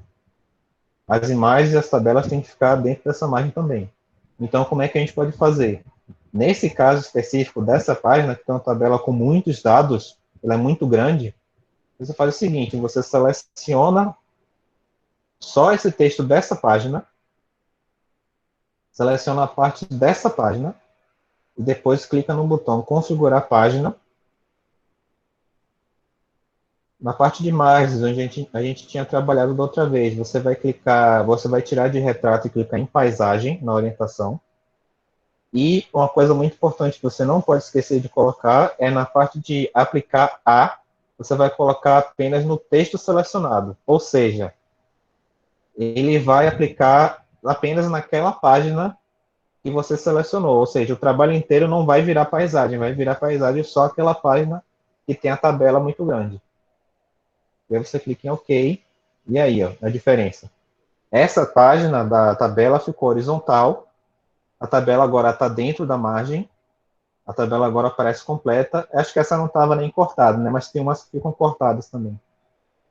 As imagens e as tabelas têm que ficar dentro dessa margem também. Então, como é que a gente pode fazer? Nesse caso específico dessa página, que tem uma tabela com muitos dados, ela é muito grande, você faz o seguinte, você seleciona só esse texto dessa página, seleciona a parte dessa página, e depois clica no botão configurar página. Na parte de imagens, onde a gente tinha trabalhado da outra vez, você vai clicar, você vai tirar de retrato e clicar em paisagem, na orientação. E uma coisa muito importante que você não pode esquecer de colocar é na parte de aplicar a, você vai colocar apenas no texto selecionado. Ou seja, ele vai aplicar apenas naquela página que você selecionou. Ou seja, o trabalho inteiro não vai virar paisagem, vai virar paisagem só aquela página que tem a tabela muito grande. E aí você clica em OK, e aí, ó, a diferença. Essa página da tabela ficou horizontal, a tabela agora está dentro da margem, a tabela agora aparece completa. Acho que essa não estava nem cortada, né? Mas tem umas que ficam cortadas também.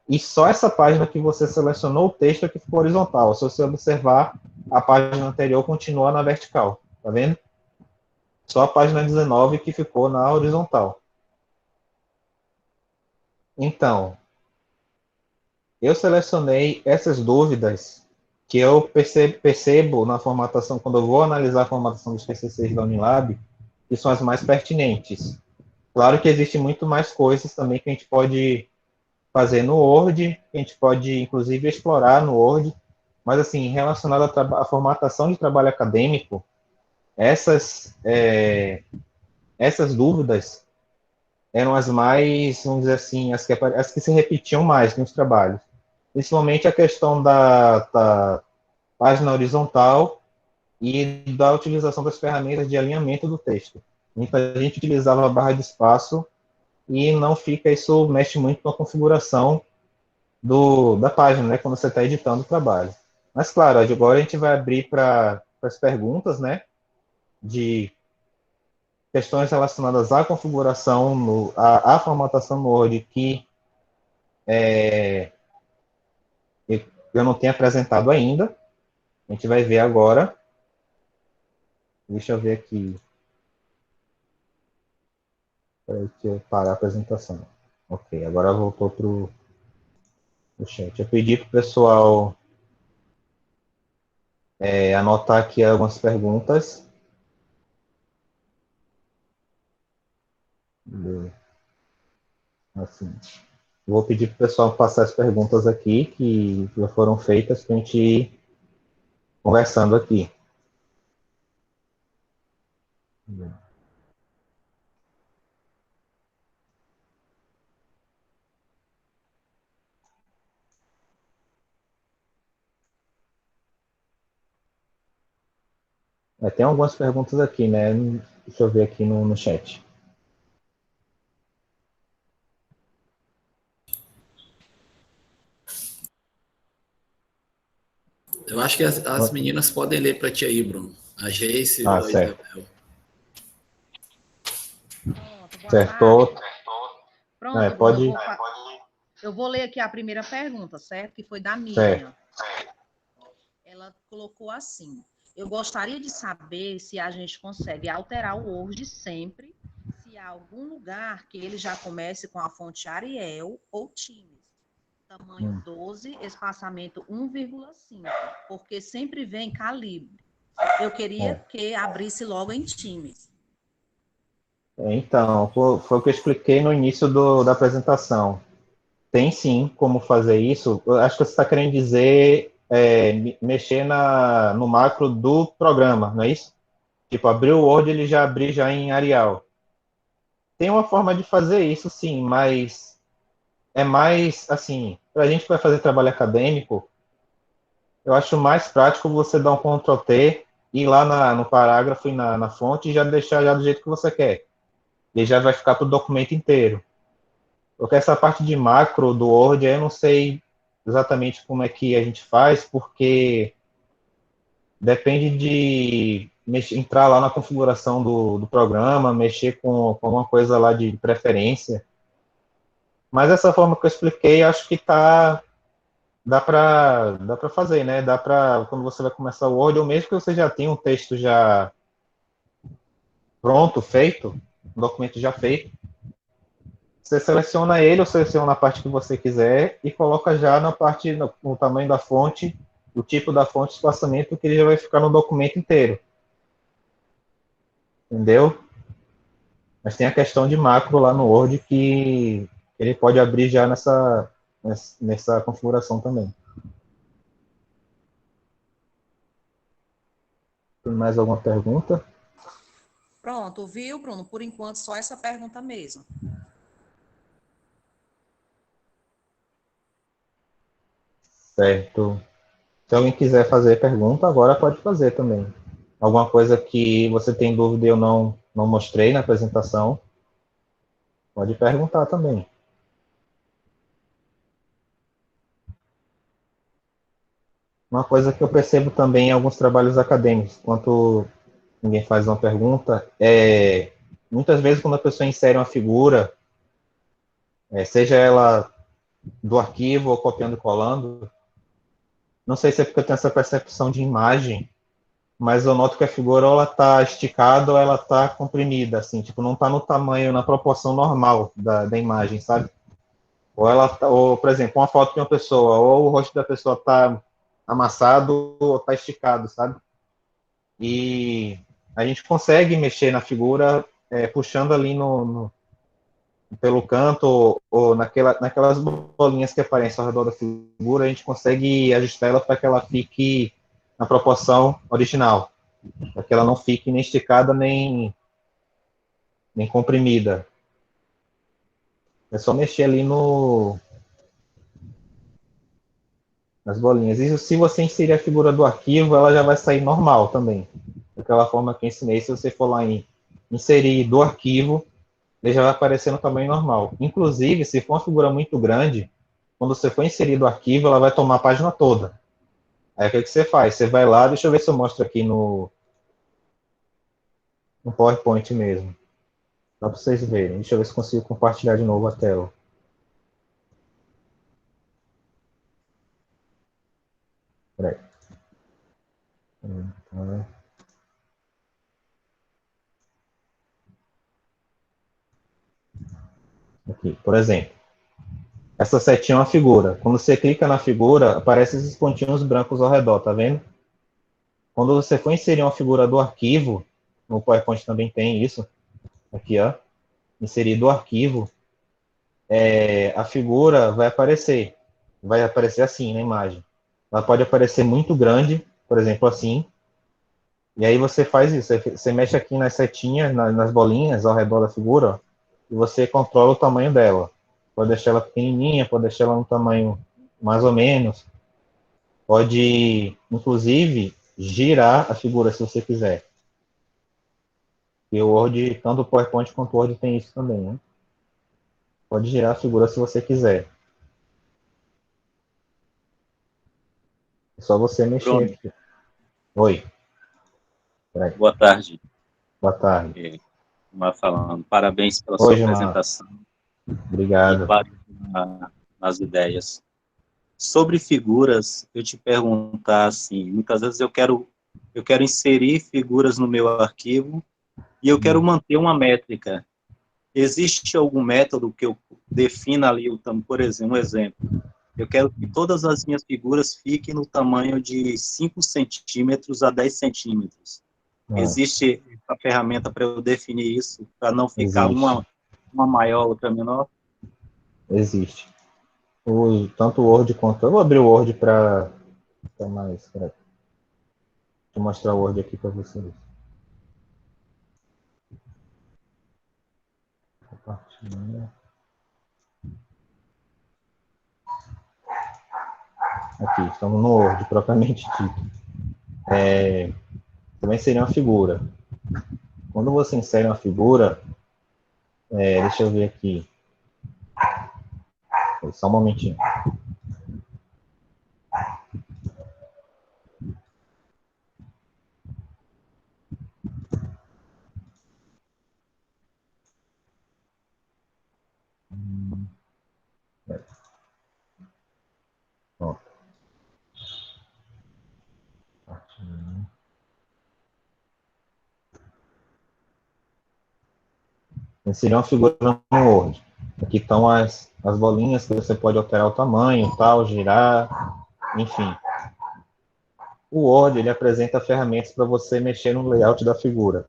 E só essa página que você selecionou o texto é que ficou horizontal. Se você observar, a página anterior continua na vertical. Tá vendo? Só a página 19 que ficou na horizontal. Então, eu selecionei essas dúvidas que eu percebo na formatação, quando eu vou analisar a formatação dos TCCs da Unilab, que são as mais pertinentes. Claro que existe muito mais coisas também que a gente pode fazer no Word, que a gente pode, inclusive, explorar no Word, mas, assim, relacionado à formatação de trabalho acadêmico, essas dúvidas eram as mais, vamos dizer assim, as que se repetiam mais nos trabalhos. Principalmente a questão da página horizontal e da utilização das ferramentas de alinhamento do texto. Muita gente utilizava a barra de espaço e não fica, isso mexe muito com a configuração da página, né, quando você está editando o trabalho. Mas, claro, agora a gente vai abrir para as perguntas, né, de questões relacionadas à configuração, à formatação no Word, que eu não tenho apresentado ainda. A gente vai ver agora. Deixa eu ver aqui. Deixa eu parar a apresentação. Ok, agora voltou para o chat. Eu pedi para o pessoal anotar aqui algumas perguntas. Assim, vou pedir para o pessoal passar as perguntas aqui que já foram feitas para a gente ir conversando aqui. Tem algumas perguntas aqui, né? Deixa eu ver aqui no chat. Eu acho que as meninas podem ler para ti aí, Bruno. A Geice ou a Certo. Isabel. Certo. Pronto, Pode. Eu vou ler aqui a primeira pergunta, certo? Que foi da Miriam. Certo. Ela colocou assim: eu gostaria de saber se a gente consegue alterar o Word sempre, se há algum lugar que ele já comece com a fonte Arial ou Times, tamanho 12, espaçamento 1,5, porque sempre vem calibre. Eu queria que abrisse logo em Times. Então, foi o que eu expliquei no início da apresentação. Tem sim como fazer isso. Eu acho que você está querendo dizer mexer no macro do programa, não é isso? Tipo, abrir o Word, ele já abrir já em Arial. Tem uma forma de fazer isso, sim, mas é mais, assim, para a gente que vai fazer trabalho acadêmico, eu acho mais prático você dar um Ctrl T, ir lá no parágrafo e na fonte e já deixar já do jeito que você quer. Ele já vai ficar para o documento inteiro. Porque essa parte de macro do Word, eu não sei exatamente como é que a gente faz, porque depende de entrar lá na configuração do programa, mexer com alguma coisa lá de preferência. Mas essa forma que eu expliquei, acho que dá para fazer, né? Dá para, quando você vai começar o Word, ou mesmo que você já tenha um texto já pronto, feito, um documento já feito, você seleciona ele ou seleciona a parte que você quiser e coloca já na parte, no tamanho da fonte, o tipo da fonte, o espaçamento, que ele já vai ficar no documento inteiro. Entendeu? Mas tem a questão de macro lá no Word que ele pode abrir já nessa configuração também. Tem mais alguma pergunta? Pronto, viu, Bruno? Por enquanto, só essa pergunta mesmo. Certo. Se alguém quiser fazer pergunta, agora pode fazer também. Alguma coisa que você tem dúvida e eu não mostrei na apresentação, pode perguntar também. Uma coisa que eu percebo também em alguns trabalhos acadêmicos, enquanto ninguém faz uma pergunta, muitas vezes quando a pessoa insere uma figura, seja ela do arquivo ou copiando e colando, não sei se é porque eu tenho essa percepção de imagem, mas eu noto que a figura ou ela está esticada ou ela está comprimida, assim, tipo, não está no tamanho, na proporção normal da imagem, sabe? Ou, por exemplo, uma foto de uma pessoa, ou o rosto da pessoa está amassado ou está esticado, sabe? E a gente consegue mexer na figura puxando ali pelo canto ou naquelas bolinhas que aparecem ao redor da figura, a gente consegue ajustar ela para que ela fique na proporção original, para que ela não fique nem esticada nem comprimida. É só mexer ali nas bolinhas. E se você inserir a figura do arquivo, ela já vai sair normal também. Daquela forma que eu ensinei, se você for lá em inserir do arquivo, ele já vai aparecer no tamanho normal. Inclusive, se for uma figura muito grande, quando você for inserir do arquivo, ela vai tomar a página toda. Aí o que você faz? Você vai lá, deixa eu ver se eu mostro aqui no PowerPoint mesmo. Só para vocês verem. Deixa eu ver se consigo compartilhar de novo a tela. Peraí. Aqui, por exemplo. Essa setinha é uma figura. Quando você clica na figura, aparecem esses pontinhos brancos ao redor, tá vendo? Quando você for inserir uma figura do arquivo, no PowerPoint também tem isso, aqui, ó, inserir do arquivo, a figura vai aparecer assim na imagem. Ela pode aparecer muito grande, por exemplo, assim, e aí você faz isso, você mexe aqui nas setinhas, nas bolinhas ao redor da figura, ó, e você controla o tamanho dela. Pode deixar ela pequenininha, pode deixar ela no tamanho mais ou menos, pode, inclusive, girar a figura se você quiser. E o Word, tanto o PowerPoint quanto o Word tem isso também, né? Pode girar a figura se você quiser. É só você mexer Bruno, aqui. Oi. Peraí. boa tarde. Boa tarde. Gilmar falando. Parabéns pela Oi, sua Gilmar. apresentação e Obrigado. claro nas ideias. Sobre figuras, eu te perguntar assim, muitas vezes eu quero inserir figuras no meu arquivo e eu quero manter uma métrica. Existe algum método que eu defina ali o tamanho, por exemplo, um exemplo. Eu quero que todas as minhas figuras fiquem no tamanho de 5 centímetros a 10 centímetros. Existe a ferramenta para eu definir isso, para não ficar uma maior, outra menor? Existe. Tanto o Word quanto... Eu vou abrir o Word para mais... Deixa eu mostrar o Word aqui para vocês. Compartilhar. Aqui, estamos no Word, propriamente dito. Também seria uma figura. Quando você insere uma figura, deixa eu ver aqui. Só um momentinho. Ó. Seria uma figura no Word. Aqui estão as bolinhas que você pode alterar o tamanho, tal, girar, enfim. O Word, ele apresenta ferramentas para você mexer no layout da figura.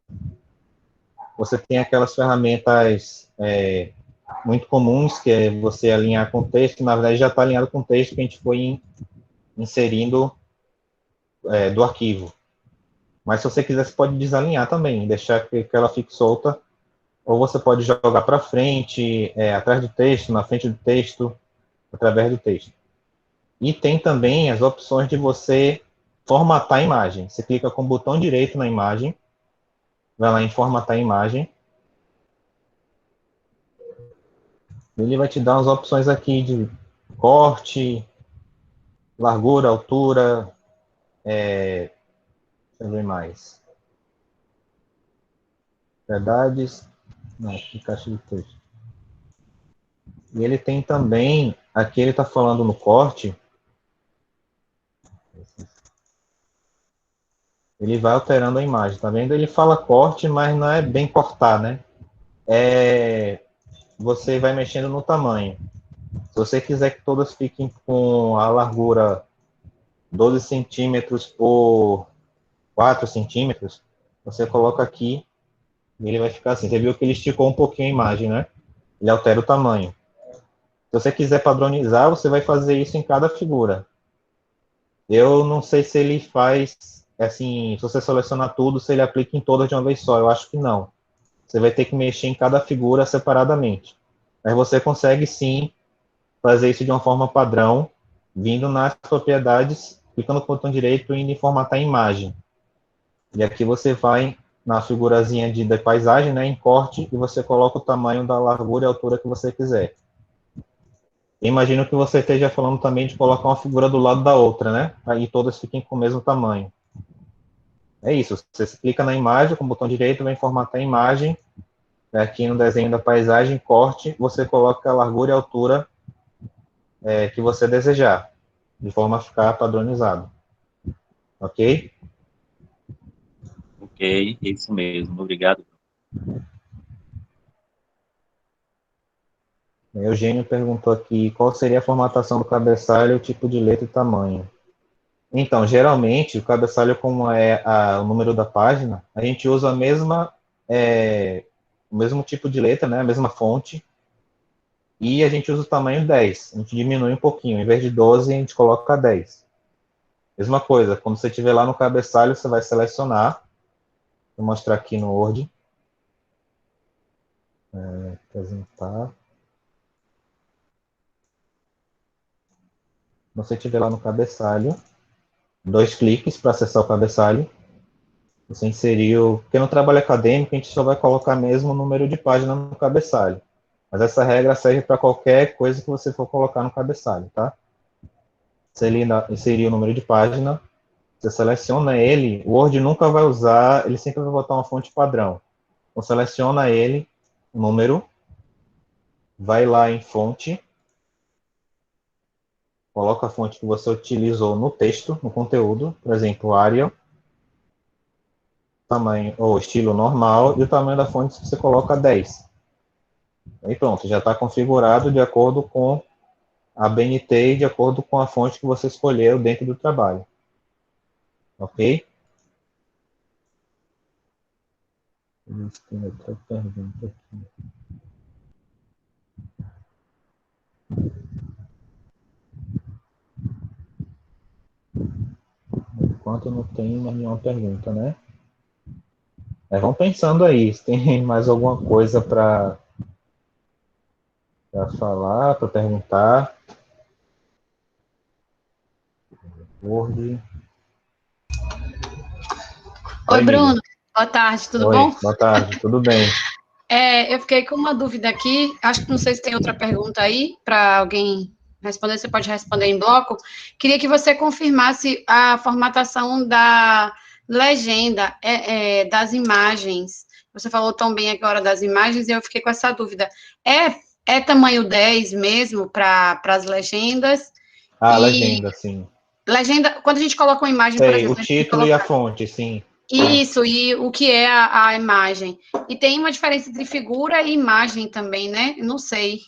Você tem aquelas ferramentas muito comuns, que é você alinhar com o texto, na verdade já está alinhado com o texto que a gente foi inserindo do arquivo. Mas se você quiser, você pode desalinhar também, deixar que ela fique solta, ou você pode jogar para frente, atrás do texto, na frente do texto, através do texto. E tem também as opções de você formatar a imagem. Você clica com o botão direito na imagem, vai lá em formatar a imagem. Ele vai te dar umas opções aqui de corte, largura, altura, deixa eu ver mais. Verdades, não, aqui caixa de texto. E ele tem também, aqui ele está falando no corte, ele vai alterando a imagem, tá vendo? Ele fala corte, mas não é bem cortar, né? Você vai mexendo no tamanho. Se você quiser que todas fiquem com a largura 12 centímetros por 4 centímetros, você coloca aqui e ele vai ficar assim. Você viu que ele esticou um pouquinho a imagem, né? Ele altera o tamanho. Se você quiser padronizar, você vai fazer isso em cada figura. Eu não sei se ele faz, assim, se você selecionar tudo, se ele aplica em todas de uma vez só. Eu acho que não. Você vai ter que mexer em cada figura separadamente. Mas você consegue, sim, fazer isso de uma forma padrão, vindo nas propriedades, clicando no botão direito e indo em formatar imagem. E aqui você vai na figurazinha de paisagem, né, em corte, e você coloca o tamanho da largura e altura que você quiser. Imagino que você esteja falando também de colocar uma figura do lado da outra, né? Aí todas fiquem com o mesmo tamanho. É isso, você clica na imagem, com o botão direito, vai formatar a imagem, aqui no desenho da paisagem, corte, você coloca a largura e a altura que você desejar, de forma a ficar padronizado. Ok? Ok, é isso mesmo. Obrigado. O Eugênio perguntou aqui qual seria a formatação do cabeçalho, o tipo de letra e tamanho. Então, geralmente, o cabeçalho, como é o número da página, a gente usa o mesmo tipo de letra, né, a mesma fonte, e a gente usa o tamanho 10. A gente diminui um pouquinho. Em vez de 12, a gente coloca 10. Mesma coisa, quando você estiver lá no cabeçalho, você vai selecionar. Vou mostrar aqui no Word. Apresentar. Quando você estiver lá no cabeçalho, 2 cliques para acessar o cabeçalho. Você inseriu, porque no trabalho acadêmico a gente só vai colocar mesmo o número de página no cabeçalho. Mas essa regra serve para qualquer coisa que você for colocar no cabeçalho, tá? Você inserir o número de página, você seleciona ele, o Word nunca vai usar, ele sempre vai botar uma fonte padrão. Então seleciona ele, o número, vai lá em fonte, coloca a fonte que você utilizou no texto, no conteúdo, por exemplo, Arial, tamanho ou estilo normal, e o tamanho da fonte você coloca 10. Aí pronto, já está configurado de acordo com a BNT e de acordo com a fonte que você escolheu dentro do trabalho. Ok? Tem outra pergunta aqui. Enquanto não tem mais nenhuma pergunta, né? Vão pensando aí, se tem mais alguma coisa para falar, para perguntar. Word. Oi, Bruno. Miriam. Boa tarde, tudo Oi, bom? boa tarde, tudo bem? Eu fiquei com uma dúvida aqui. Acho que não sei se tem outra pergunta aí para alguém responder. Você pode responder em bloco. Queria que você confirmasse a formatação da legenda das imagens. Você falou tão bem agora das imagens e eu fiquei com essa dúvida. É tamanho 10 mesmo para as legendas? Ah, E legenda, sim. legenda, quando a gente coloca uma imagem, por Sei, o exemplo, a gente título e a coloca fonte, sim. isso, e o que é a imagem. E tem uma diferença entre figura e imagem também, né? Não sei.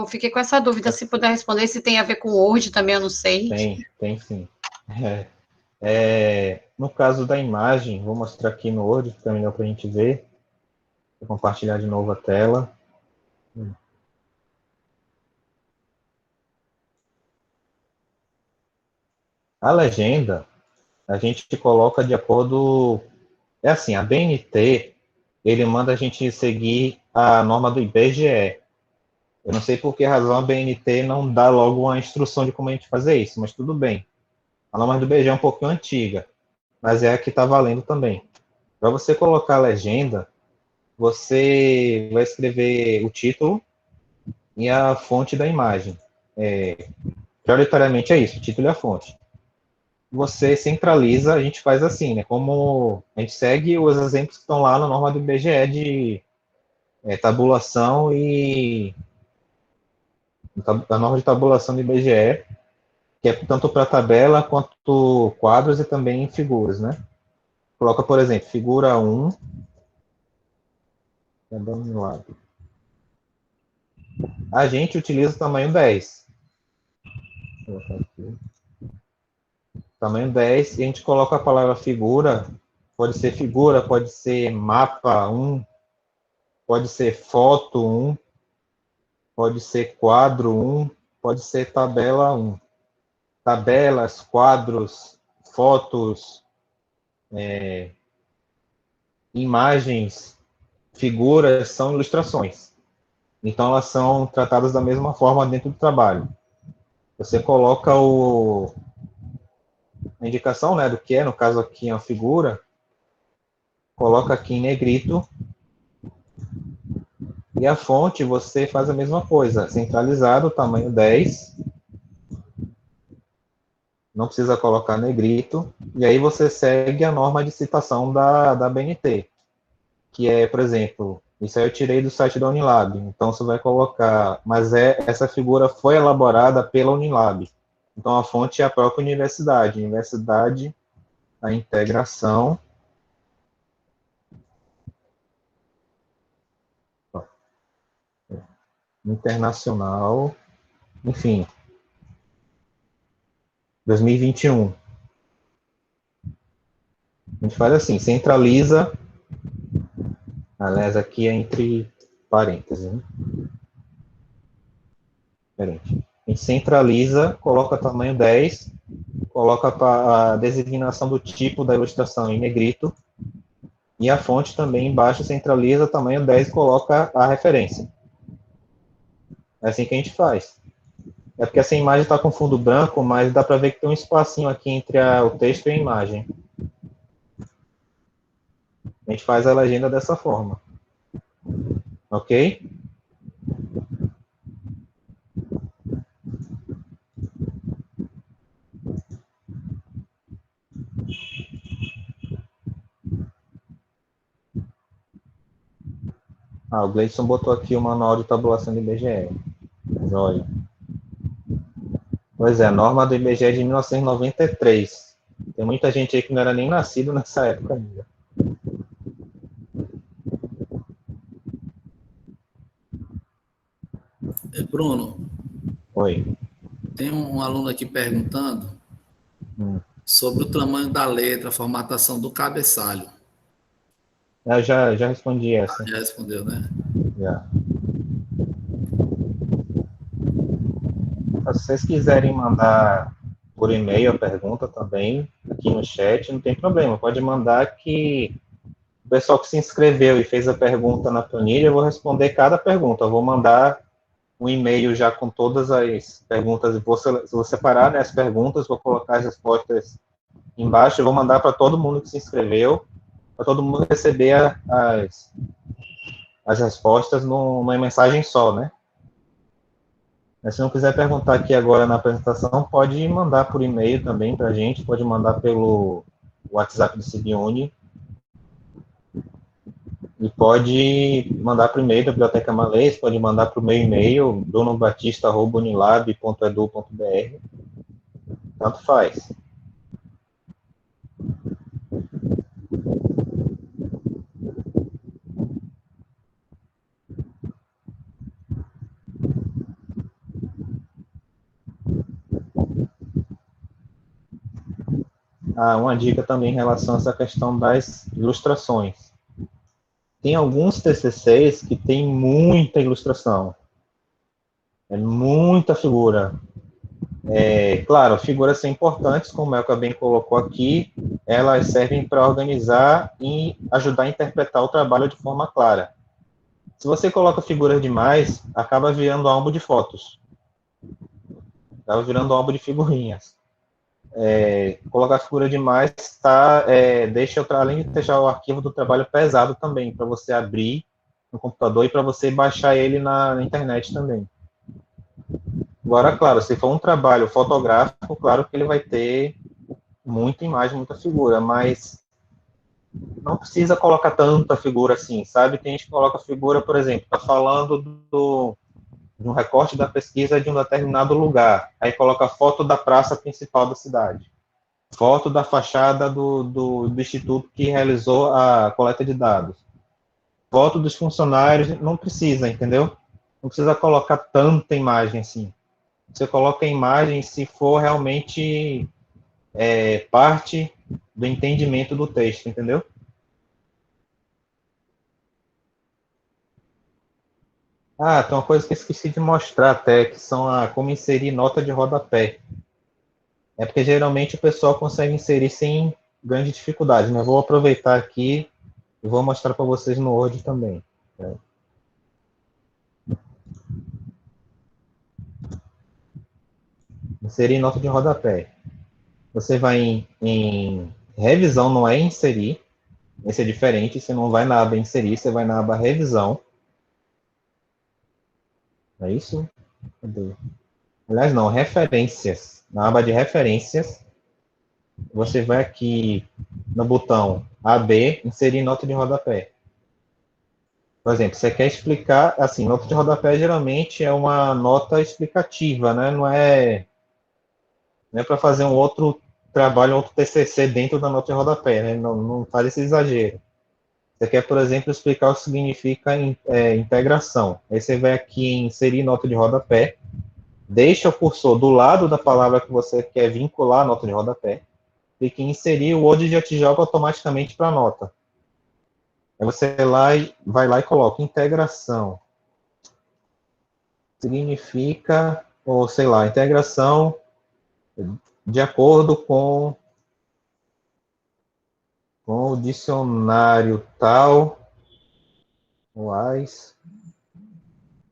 Fiquei com essa dúvida, se puder responder, se tem a ver com Word também, eu não sei. Tem sim. No caso da imagem, vou mostrar aqui no Word, fica melhor para a gente ver. Vou compartilhar de novo a tela. A legenda, a gente coloca de acordo... É assim, a BNT, ele manda a gente seguir a norma do IBGE. Eu não sei por que razão a BNT não dá logo uma instrução de como a gente fazer isso, mas tudo bem. A norma do IBGE é um pouquinho antiga, mas é a que está valendo também. Para você colocar a legenda, você vai escrever o título e a fonte da imagem. Prioritariamente é isso, o título e a fonte. Você centraliza, a gente faz assim, né? Como a gente segue os exemplos que estão lá na norma do IBGE de tabulação e a norma de tabulação do IBGE, que é tanto para tabela quanto quadros e também figuras, né? Coloca, por exemplo, figura 1, a gente utiliza o tamanho 10. Vou colocar aqui. tamanho 10, e a gente coloca a palavra figura, pode ser mapa 1, pode ser foto 1, pode ser quadro 1, pode ser tabela 1. Tabelas, quadros, fotos, imagens, figuras são ilustrações. Então, elas são tratadas da mesma forma dentro do trabalho. Você coloca a indicação, né, do que é, no caso aqui, a figura, coloca aqui em negrito, e a fonte você faz a mesma coisa, centralizado, tamanho 10, não precisa colocar negrito, e aí você segue a norma de citação da BNT, que é, por exemplo, isso aí eu tirei do site da Unilab, então você vai colocar, mas essa figura foi elaborada pela Unilab, então a fonte é a própria universidade, a integração, internacional, enfim, 2021. A gente faz assim, centraliza, aliás, aqui é entre parênteses, né? Diferente. A gente centraliza, coloca tamanho 10, coloca a designação do tipo da ilustração em negrito, e a fonte também embaixo centraliza, tamanho 10, coloca a referência. É assim que a gente faz. É porque essa imagem está com fundo branco, mas dá para ver que tem um espacinho aqui entre o texto e a imagem. A gente faz a legenda dessa forma. Ok? O Gleison botou aqui o manual de tabulação do IBGE. Joia. Pois é, a norma do IBGE é de 1993. Tem muita gente aí que não era nem nascido nessa época ainda. Bruno. Oi. Tem um aluno aqui perguntando sobre o tamanho da letra, a formatação do cabeçalho. Eu já respondi essa. Já respondeu, né? Já. Se vocês quiserem mandar por e-mail a pergunta também, aqui no chat, não tem problema. Pode mandar que o pessoal que se inscreveu e fez a pergunta na planilha, eu vou responder cada pergunta. Eu vou mandar um e-mail já com todas as perguntas, vou separar, né, as perguntas, vou colocar as respostas embaixo, eu vou mandar para todo mundo que se inscreveu, para todo mundo receber as respostas numa mensagem só, né? Mas se não quiser perguntar aqui agora na apresentação, pode mandar por e-mail também para a gente, pode mandar pelo WhatsApp do Cibiune, e pode mandar para o e-mail da Biblioteca Malês, pode mandar para o meu e-mail, brunobatista@unilab.edu.br, tanto faz. Uma dica também em relação a essa questão das ilustrações. Tem alguns TCCs que tem muita ilustração, muita figura. Claro, figuras são importantes, como o Elka bem colocou aqui, elas servem para organizar e ajudar a interpretar o trabalho de forma clara. Se você coloca figuras demais, acaba virando álbum de fotos, acaba virando álbum de figurinhas. Colocar figura demais deixa, além de deixar o arquivo do trabalho pesado também, para você abrir no computador e para você baixar ele na internet também. Agora, claro, se for um trabalho fotográfico, claro que ele vai ter muita imagem, muita figura, mas não precisa colocar tanta figura assim, sabe? Tem gente que coloca figura, por exemplo, está falando de um recorte da pesquisa de um determinado lugar, aí coloca a foto da praça principal da cidade, foto da fachada do instituto que realizou a coleta de dados, foto dos funcionários, não precisa, entendeu? Não precisa colocar tanta imagem assim. Você coloca a imagem se for realmente parte do entendimento do texto, entendeu? Ah, tem uma coisa que eu esqueci de mostrar até, que são como inserir nota de rodapé. É porque geralmente o pessoal consegue inserir sem grande dificuldade, né? Eu vou aproveitar aqui e vou mostrar para vocês no Word também. Né? Inserir nota de rodapé. Você vai em revisão, não é inserir. Esse é diferente, você não vai na aba inserir, você vai na aba revisão. É isso? Cadê? Aliás, não, referências. Na aba de referências, você vai aqui no botão AB, inserir nota de rodapé. Por exemplo, você quer explicar, assim, nota de rodapé geralmente é uma nota explicativa, né? Não é para fazer um outro trabalho, um outro TCC dentro da nota de rodapé, né? Não faz esse exagero. Você quer, por exemplo, explicar o que significa integração. Aí você vai aqui em inserir nota de rodapé, deixa o cursor do lado da palavra que você quer vincular a nota de rodapé, clique em inserir, o Word já te joga automaticamente para a nota. Aí você vai lá e coloca integração. Significa, ou sei lá, integração de acordo com o dicionário tal,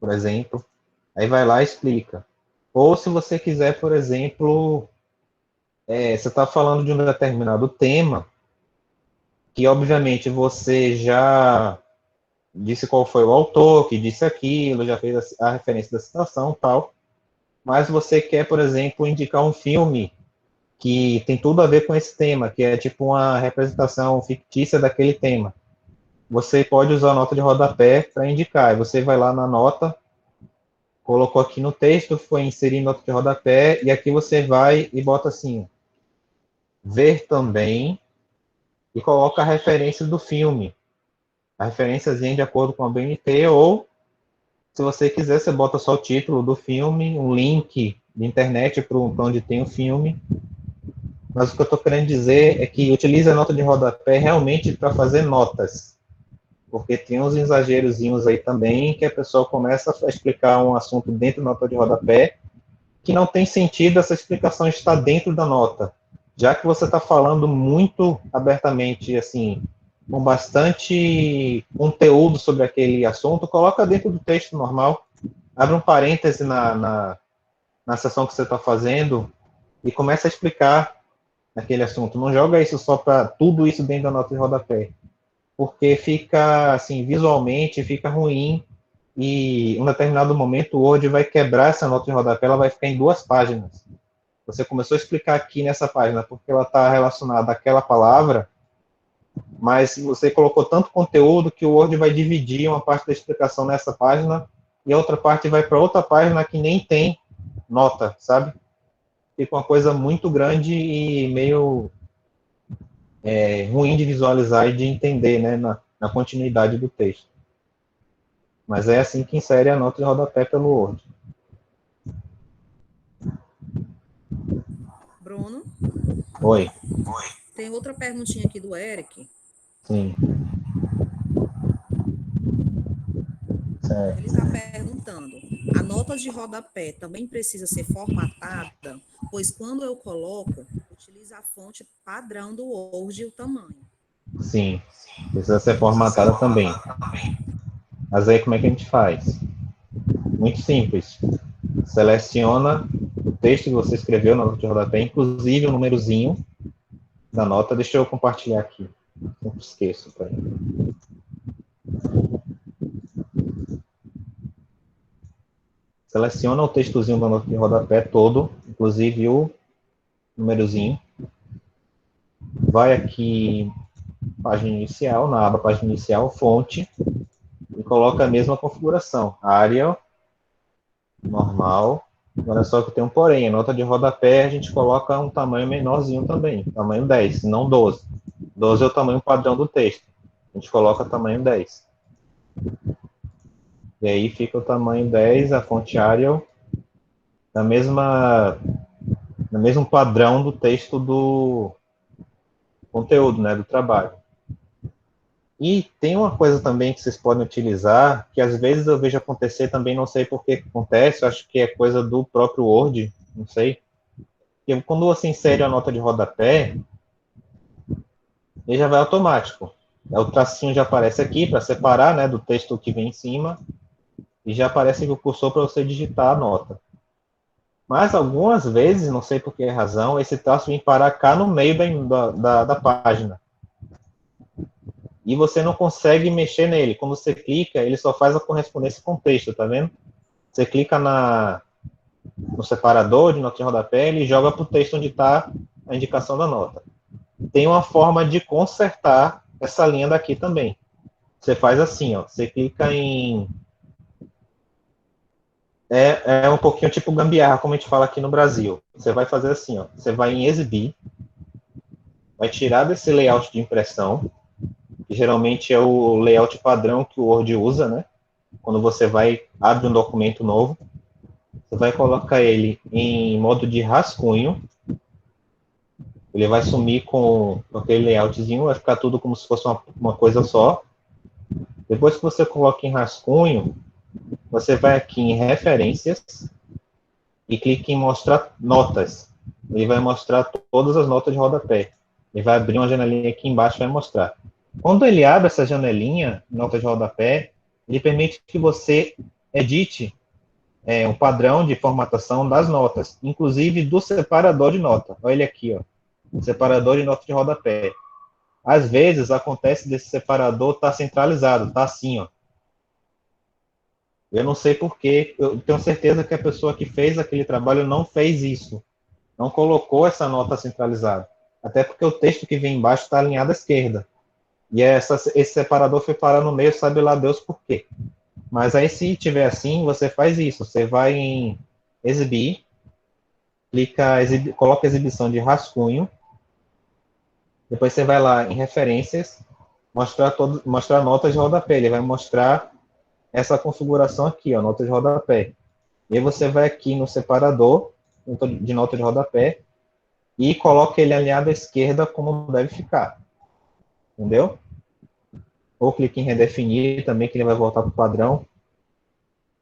por exemplo. Aí vai lá e explica. Ou se você quiser, por exemplo, você está falando de um determinado tema, que obviamente você já disse qual foi o autor, que disse aquilo, já fez a referência da citação tal, mas você quer, por exemplo, indicar um filme que tem tudo a ver com esse tema, que é tipo uma representação fictícia daquele tema. Você pode usar a nota de rodapé para indicar. E você vai lá na nota, colocou aqui no texto, foi inserir nota de rodapé, e aqui você vai e bota assim, ver também, e coloca a referência do filme. A referênciazinha de acordo com a BNT, ou, se você quiser, você bota só o título do filme, um link de internet para onde tem o filme. Mas o que eu estou querendo dizer é que utiliza a nota de rodapé realmente para fazer notas. Porque tem uns exagerozinhos aí também, que a pessoa começa a explicar um assunto dentro da nota de rodapé, que não tem sentido essa explicação estar dentro da nota. Já que você está falando muito abertamente, assim, com bastante conteúdo sobre aquele assunto, coloca dentro do texto normal, abre um parêntese na sessão que você está fazendo e começa a explicar aquele assunto. Não joga isso só para tudo isso dentro da nota de rodapé, porque fica, assim, visualmente, fica ruim e em um determinado momento o Word vai quebrar essa nota de rodapé, ela vai ficar em 2 páginas. Você começou a explicar aqui nessa página porque ela está relacionada àquela palavra, mas você colocou tanto conteúdo que o Word vai dividir uma parte da explicação nessa página e a outra parte vai para outra página que nem tem nota, sabe? Fica uma coisa muito grande e meio ruim de visualizar e de entender, né, na continuidade do texto. Mas é assim que insere a nota de rodapé pelo Word. Bruno? Oi. Tem outra perguntinha aqui do Eric. Sim. Certo. Ele está perguntando, a nota de rodapé também precisa ser formatada, pois quando eu coloco, utiliza a fonte padrão do Word e o tamanho. Sim, precisa ser formatada também. Mas aí como é que a gente faz? Muito simples. Seleciona o texto que você escreveu na nota de rodapé, inclusive o númerozinho da nota. Deixa eu compartilhar aqui. Não esqueço. Seleciona o textozinho da nota de rodapé todo, inclusive o númerozinho. Vai aqui, página inicial, na aba página inicial, fonte, e coloca a mesma configuração. Arial, normal. Agora só que tem um porém, a nota de rodapé a gente coloca um tamanho menorzinho também, tamanho 10, não 12. 12 é o tamanho padrão do texto. A gente coloca tamanho 10. E aí fica o tamanho 10, a fonte Arial, da mesma no mesmo padrão do texto do conteúdo, né, do trabalho. E tem uma coisa também que vocês podem utilizar, que às vezes eu vejo acontecer também, não sei por que acontece, acho que é coisa do próprio Word, não sei. Que quando você insere a nota de rodapé, ele já vai automático. O tracinho já aparece aqui para separar, né, do texto que vem em cima, e já aparece aqui o cursor para você digitar a nota. Mas algumas vezes, não sei por que razão, esse traço vem parar cá no meio da página. E você não consegue mexer nele. Quando você clica, ele só faz a correspondência com o texto, tá vendo? Você clica no separador de nota de rodapé, ele joga para o texto onde está a indicação da nota. Tem uma forma de consertar essa linha daqui também. Você faz assim, ó, você clica em... É um pouquinho tipo gambiarra, como a gente fala aqui no Brasil. Você vai fazer assim, ó, você vai em exibir, vai tirar desse layout de impressão, que geralmente é o layout padrão que o Word usa, né? Quando você abre um documento novo, você vai colocar ele em modo de rascunho, ele vai sumir com aquele layoutzinho, vai ficar tudo como se fosse uma coisa só. Depois que você coloca em rascunho, você vai aqui em referências e clica em mostrar notas. Ele vai mostrar todas as notas de rodapé. Ele vai abrir uma janelinha aqui embaixo e vai mostrar. Quando ele abre essa janelinha, nota de rodapé, ele permite que você edite um padrão de formatação das notas, inclusive do separador de nota. Olha ele aqui, ó, separador de nota de rodapé. Às vezes acontece desse separador estar centralizado, tá assim, ó. Eu não sei porquê, eu tenho certeza que a pessoa que fez aquele trabalho não fez isso, não colocou essa nota centralizada, até porque o texto que vem embaixo está alinhado à esquerda, e esse separador foi parar no meio, sabe lá Deus por quê. Mas aí, se tiver assim, você faz isso, você vai em exibir, coloca exibição de rascunho, depois você vai lá em referências, mostrar notas de rodapé, ele vai mostrar essa configuração aqui, ó, nota de rodapé. E aí você vai aqui no separador de nota de rodapé e coloca ele alinhado à esquerda como deve ficar. Entendeu? Ou clique em redefinir também, que ele vai voltar para o padrão.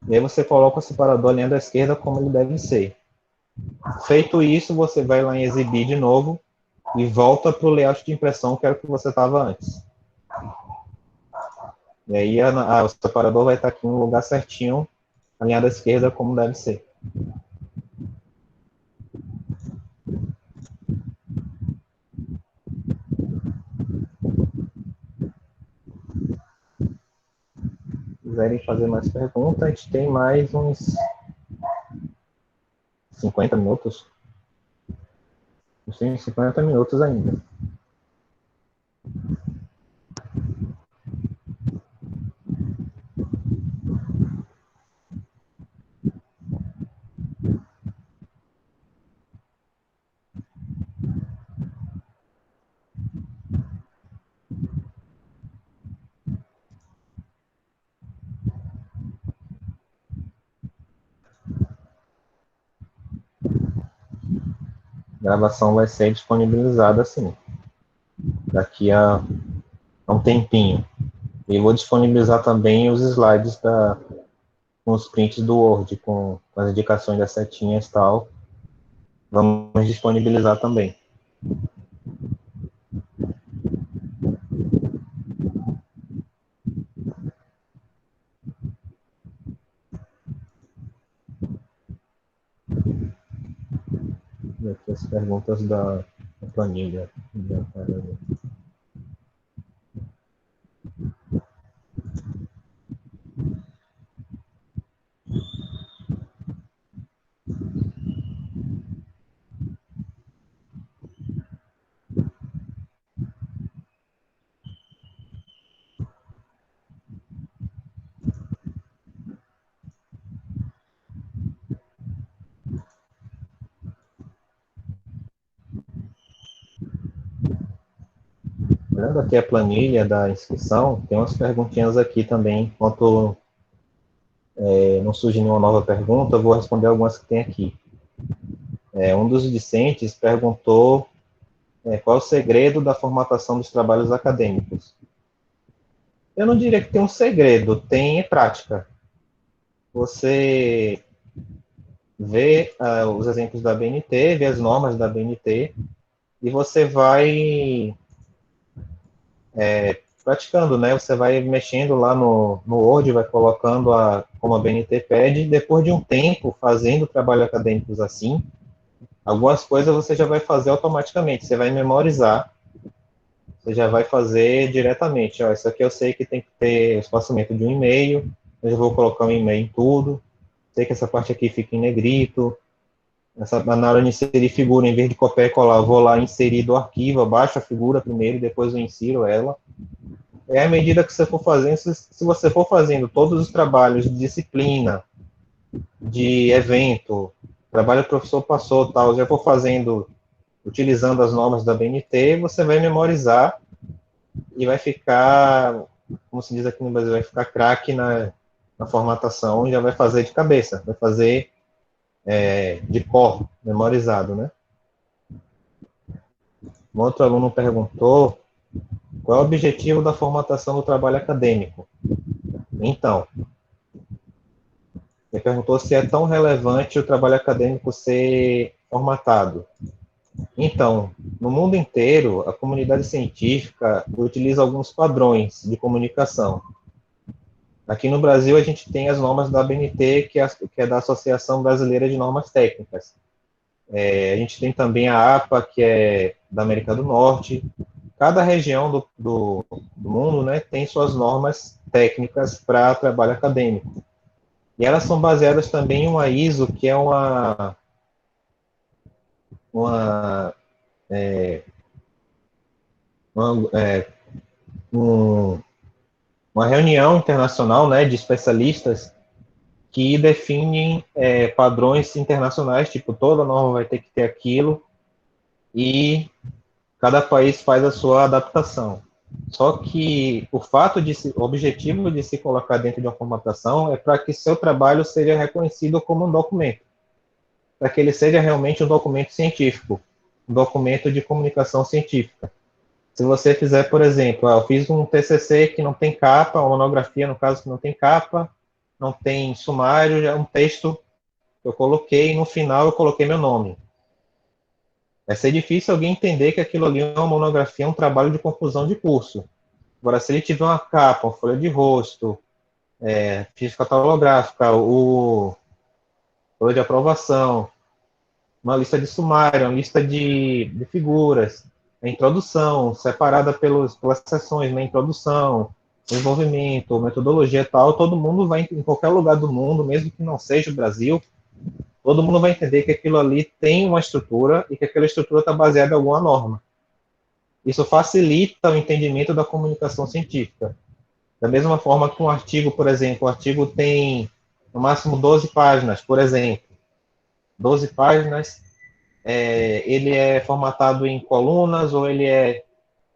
E aí você coloca o separador alinhado à esquerda como ele deve ser. Feito isso, você vai lá em exibir de novo e volta para o layout de impressão que era o que você estava antes. E aí o separador vai estar aqui no lugar certinho, alinhado à esquerda como deve ser. Se quiserem fazer mais perguntas, a gente tem mais uns 50 minutos. Tem 50 minutos ainda. A gravação vai ser disponibilizada assim, daqui a um tempinho. E vou disponibilizar também os slides com os prints do Word, com as indicações das setinhas e tal. Vamos disponibilizar também. E aqui as perguntas da planilha. Olhando aqui a planilha da inscrição, tem umas perguntinhas aqui também. Enquanto não surge nenhuma nova pergunta, eu vou responder algumas que tem aqui. Um dos discentes perguntou qual é o segredo da formatação dos trabalhos acadêmicos. Eu não diria que tem um segredo, tem prática. Você vê os exemplos da BNT, vê as normas da BNT, e você vai praticando, né? Você vai mexendo lá no Word, vai colocando como a BNT pede, e depois de um tempo fazendo trabalho acadêmicos assim, algumas coisas você já vai fazer automaticamente, você vai memorizar, você já vai fazer diretamente. Ó, isso aqui eu sei que tem que ter o espaçamento de um e-mail, eu já vou colocar um e-mail em tudo, sei que essa parte aqui fica em negrito, na hora de inserir figura, em vez de copiar e colar, eu vou lá inserir do arquivo, abaixo a figura primeiro, depois eu insiro ela. À medida que você for fazendo, se você for fazendo todos os trabalhos de disciplina, de evento, trabalho que o professor passou, tal, já for fazendo, utilizando as normas da BNT, você vai memorizar e vai ficar, como se diz aqui no Brasil, vai ficar craque na formatação e já vai fazer de cabeça, vai fazer de cor, memorizado, né? Um outro aluno perguntou qual é o objetivo da formatação do trabalho acadêmico. Então, ele perguntou se é tão relevante o trabalho acadêmico ser formatado. Então, no mundo inteiro, a comunidade científica utiliza alguns padrões de comunicação. Aqui no Brasil, a gente tem as normas da ABNT, que é da Associação Brasileira de Normas Técnicas. A gente tem também a APA, que é da América do Norte. Cada região do mundo, né, tem suas normas técnicas para trabalho acadêmico. E elas são baseadas também em uma ISO, que é uma reunião internacional, né, de especialistas que definem padrões internacionais, tipo, toda norma vai ter que ter aquilo, e cada país faz a sua adaptação. Só que o objetivo de se colocar dentro de uma formatação é para que seu trabalho seja reconhecido como um documento, para que ele seja realmente um documento científico, um documento de comunicação científica. Se você fizer, por exemplo, eu fiz um TCC que não tem capa, uma monografia, no caso, que não tem capa, não tem sumário, já é um texto que eu coloquei, no final eu coloquei meu nome. Vai ser difícil alguém entender que aquilo ali é uma monografia, um trabalho de conclusão de curso. Agora, se ele tiver uma capa, uma folha de rosto, ficha catalográfica, folha de aprovação, uma lista de sumário, uma lista de figuras, a introdução, separada pelas seções, né, introdução, desenvolvimento, metodologia e tal, todo mundo vai, em qualquer lugar do mundo, mesmo que não seja o Brasil, todo mundo vai entender que aquilo ali tem uma estrutura e que aquela estrutura está baseada em alguma norma. Isso facilita o entendimento da comunicação científica. Da mesma forma que um artigo, por exemplo, o artigo tem no máximo 12 páginas, por exemplo. 12 páginas, ele é formatado em colunas, ou ele é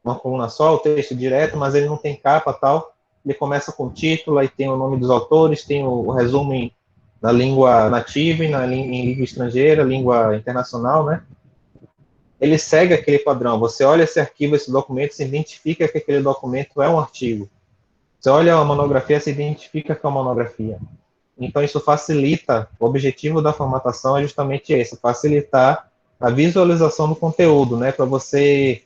uma coluna só, o texto direto, mas ele não tem capa, tal. Ele começa com o título, aí tem o nome dos autores, tem o resumo na língua nativa e em língua estrangeira, língua internacional, né? Ele segue aquele padrão. Você olha esse arquivo, esse documento, se identifica que aquele documento é um artigo. Você olha a monografia, se identifica que é uma monografia. Então, isso facilita, o objetivo da formatação é justamente esse, facilitar a visualização do conteúdo, né? Para você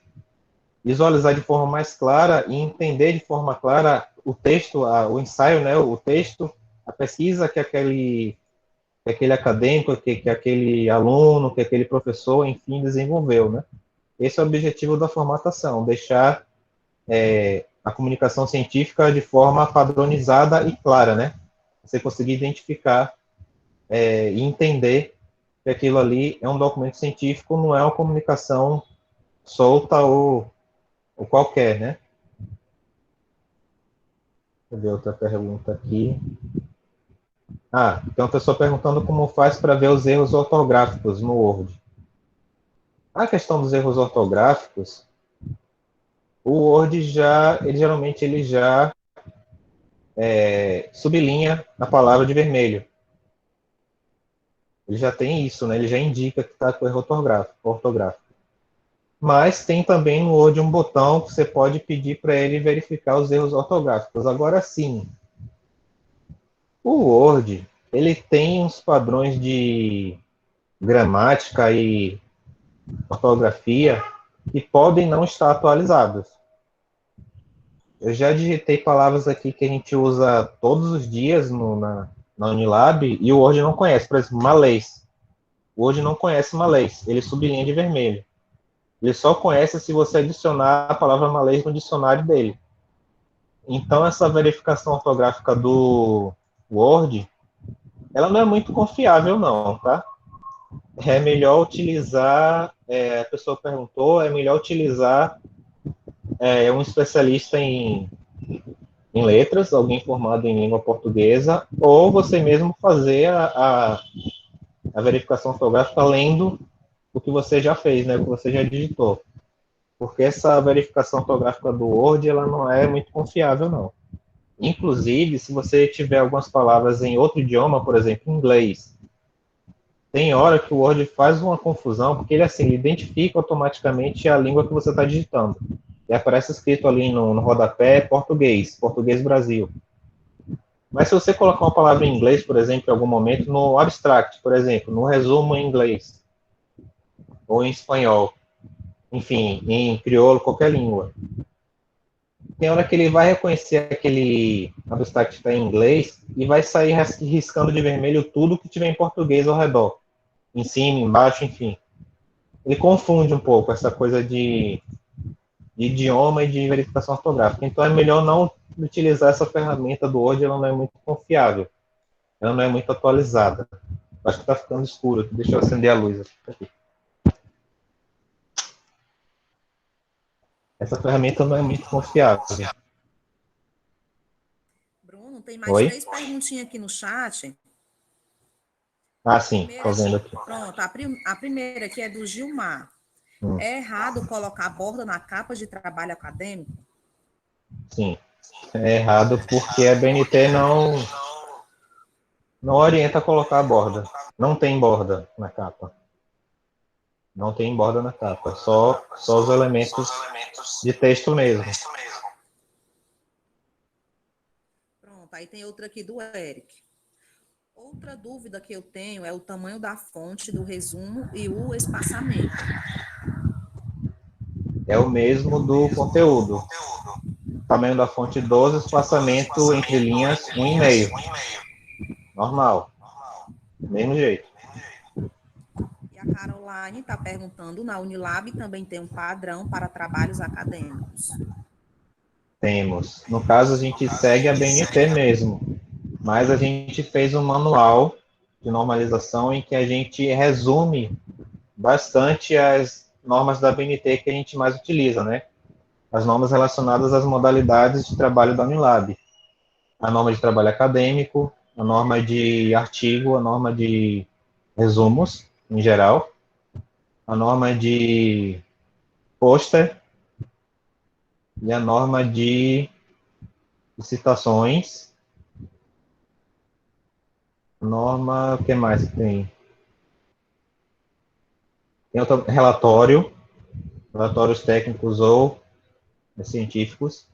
visualizar de forma mais clara e entender de forma clara o texto, o ensaio, né? O texto, a pesquisa que aquele acadêmico, que aquele aluno, que aquele professor, enfim, desenvolveu, né? Esse é o objetivo da formatação, deixar a comunicação científica de forma padronizada e clara, né? Você conseguir identificar e entender que aquilo ali é um documento científico, não é uma comunicação solta ou qualquer, né? Deixa eu ver outra pergunta aqui. Tem uma pessoa perguntando como faz para ver os erros ortográficos no Word. A questão dos erros ortográficos, o Word geralmente ele já sublinha a palavra de vermelho. Ele já tem isso, né? Ele já indica que está com erro ortográfico. Mas tem também no Word um botão que você pode pedir para ele verificar os erros ortográficos. Agora sim, o Word, ele tem uns padrões de gramática e ortografia que podem não estar atualizados. Eu já digitei palavras aqui que a gente usa todos os dias na Unilab e o Word não conhece. Por exemplo, malês. O Word não conhece malês, ele sublinha de vermelho. Ele só conhece se você adicionar a palavra malês no dicionário dele. Então, essa verificação ortográfica do Word, ela não é muito confiável, não, tá? É melhor utilizar, a pessoa perguntou, é melhor utilizar um especialista em letras, alguém formado em língua portuguesa, ou você mesmo fazer a verificação ortográfica lendo o que você já fez, né, o que você já digitou. Porque essa verificação ortográfica do Word, ela não é muito confiável, não. Inclusive, se você tiver algumas palavras em outro idioma, por exemplo, inglês, tem hora que o Word faz uma confusão, porque ele, assim, identifica automaticamente a língua que você está digitando. E aparece escrito ali no rodapé português Brasil. Mas se você colocar uma palavra em inglês, por exemplo, em algum momento, no abstract, por exemplo, no resumo em inglês, ou em espanhol, enfim, em crioulo, qualquer língua, tem hora que ele vai reconhecer aquele abstract que está em inglês e vai sair riscando de vermelho tudo que tiver em português ao redor, em cima, embaixo, enfim. Ele confunde um pouco essa coisa de idioma e de verificação ortográfica. Então é melhor não utilizar essa ferramenta do Word, ela não é muito confiável. Ela não é muito atualizada. Acho que está ficando escuro aqui. Deixa eu acender a luz aqui. Essa ferramenta não é muito confiável. Bruno, tem mais Oi? 3 perguntinhas aqui no chat. Ah, sim, estou vendo aqui. Pronto, a primeira aqui é do Gilmar. É errado colocar borda na capa de trabalho acadêmico? Sim, é errado porque a BNT não orienta a colocar a borda. Não tem borda na capa. Não tem borda na capa, só os elementos de texto mesmo. Pronto, aí tem outra aqui do Eric. Outra dúvida que eu tenho é o tamanho da fonte do resumo e o espaçamento. É o mesmo do conteúdo. Tamanho da fonte 12, espaçamento entre linhas 1,5. Normal. Mesmo jeito. E a Caroline está perguntando, na Unilab também tem um padrão para trabalhos acadêmicos? Temos. No caso, a gente segue a BNT mesmo, mas a gente fez um manual de normalização em que a gente resume bastante as normas da BNT que a gente mais utiliza, né? As normas relacionadas às modalidades de trabalho da Unilab. A norma de trabalho acadêmico, a norma de artigo, a norma de resumos, em geral, a norma de pôster e a norma de citações. Norma, o que mais que tem? Tem outro relatórios técnicos ou científicos.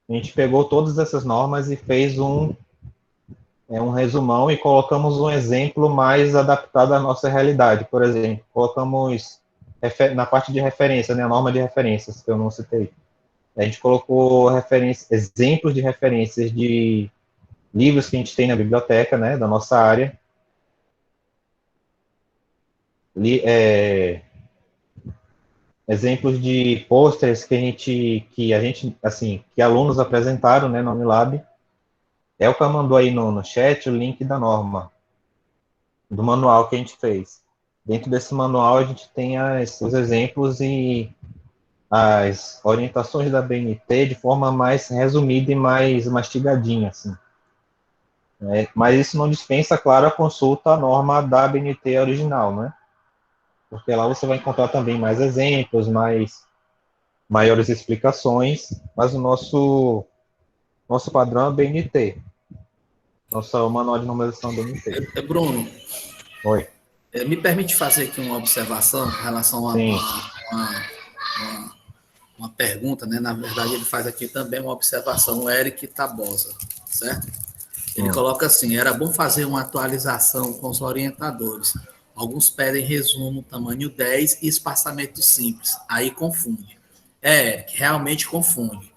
A gente pegou todas essas normas e fez um resumão e colocamos um exemplo mais adaptado à nossa realidade. Por exemplo, colocamos na parte de referência, né, a norma de referências, que eu não citei. A gente colocou exemplos de referências de livros que a gente tem na biblioteca, né, da nossa área. Exemplos de posters que alunos apresentaram, né, no Unilab. Elka mandou aí no chat o link da norma, do manual que a gente fez. Dentro desse manual a gente tem os exemplos e as orientações da BNT de forma mais resumida e mais mastigadinha, assim. Mas isso não dispensa, claro, a consulta à norma da BNT original, né? Porque lá você vai encontrar também mais exemplos, maiores explicações, mas o nosso padrão é BNT. Nosso manual de numeração BNT. Bruno, Oi. Me permite fazer aqui uma observação em relação a uma pergunta, né? Na verdade, ele faz aqui também uma observação, o Eric Tabosa, certo? Ele coloca assim: era bom fazer uma atualização com os orientadores. Alguns pedem resumo, tamanho 10 e espaçamento simples. Aí confunde. Eric, realmente confunde.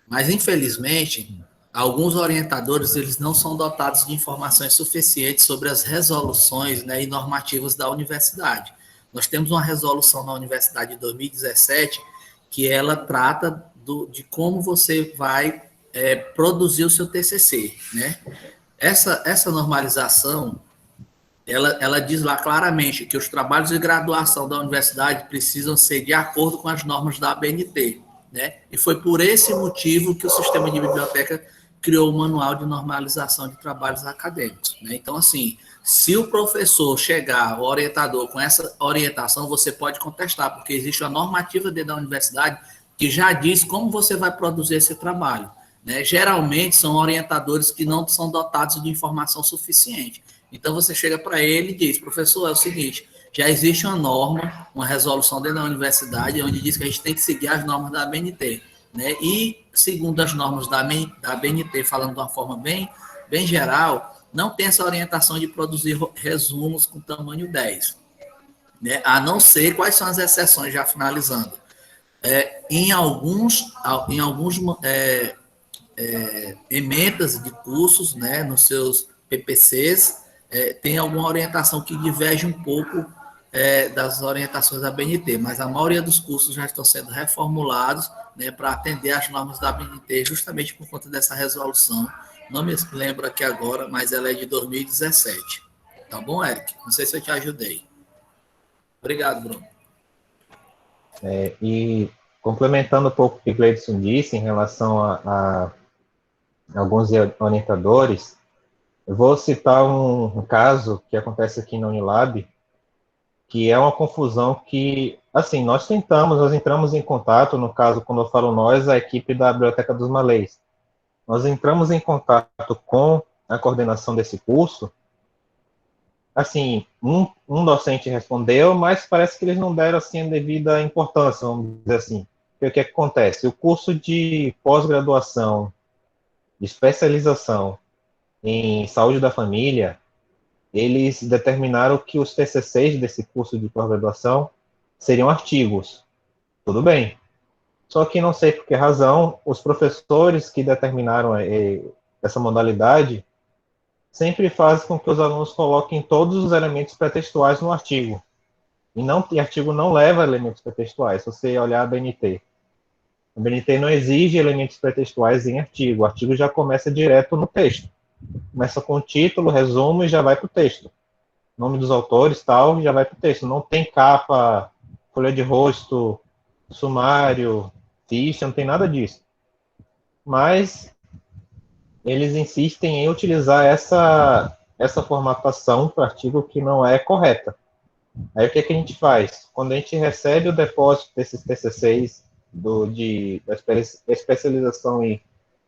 Mas, infelizmente, alguns orientadores eles não são dotados de informações suficientes sobre as resoluções, né, e normativas da universidade. Nós temos uma resolução na universidade de 2017 que ela trata de como você vai produzir o seu TCC, né? Essa normalização, ela diz lá claramente que os trabalhos de graduação da universidade precisam ser de acordo com as normas da ABNT, né? E foi por esse motivo que o sistema de biblioteca criou o Manual de Normalização de Trabalhos Acadêmicos, né? Então, assim, se o professor chegar, o orientador, com essa orientação, você pode contestar, porque existe uma normativa dentro da universidade que já diz como você vai produzir esse trabalho, né? Geralmente, são orientadores que não são dotados de informação suficiente. Então, você chega para ele e diz: professor, é o seguinte, já existe uma norma, uma resolução dentro da universidade, onde diz que a gente tem que seguir as normas da ABNT, né? E, segundo as normas da ABNT, falando de uma forma bem geral, não tem essa orientação de produzir resumos com tamanho 10, né? A não ser, quais são as exceções, já finalizando. Em alguns emendas de cursos, né, nos seus PPCs, tem alguma orientação que diverge um pouco das orientações da BNT, mas a maioria dos cursos já estão sendo reformulados, né, para atender às normas da BNT, justamente por conta dessa resolução. Não me lembro aqui agora, mas ela é de 2017. Tá bom, Eric? Não sei se eu te ajudei. Obrigado, Bruno. E complementando um pouco o que o Gleidson disse em relação a alguns orientadores, eu vou citar um caso que acontece aqui na Unilab, que é uma confusão que, assim, nós entramos em contato, no caso, quando eu falo nós, a equipe da Biblioteca dos Malês. Nós entramos em contato com a coordenação desse curso. Assim, um docente respondeu, mas parece que eles não deram, assim, a devida importância, vamos dizer assim. Porque o que acontece? O curso de pós-graduação, de especialização em saúde da família, eles determinaram que os TCCs desse curso de pós-graduação seriam artigos. Tudo bem. Só que não sei por que razão, os professores que determinaram essa modalidade sempre fazem com que os alunos coloquem todos os elementos pretextuais no artigo. E artigo não leva elementos pretextuais, se você olhar a BNT. A BNT não exige elementos pretextuais em artigo. O artigo já começa direto no texto. Começa com o título, resumo e já vai para o texto. Nome dos autores, tal, já vai para o texto. Não tem capa, folha de rosto, sumário, ficha, não tem nada disso. Mas eles insistem em utilizar essa formatação para o artigo que não é correta. Aí o que a gente faz? Quando a gente recebe o depósito desses TCCs da especialização em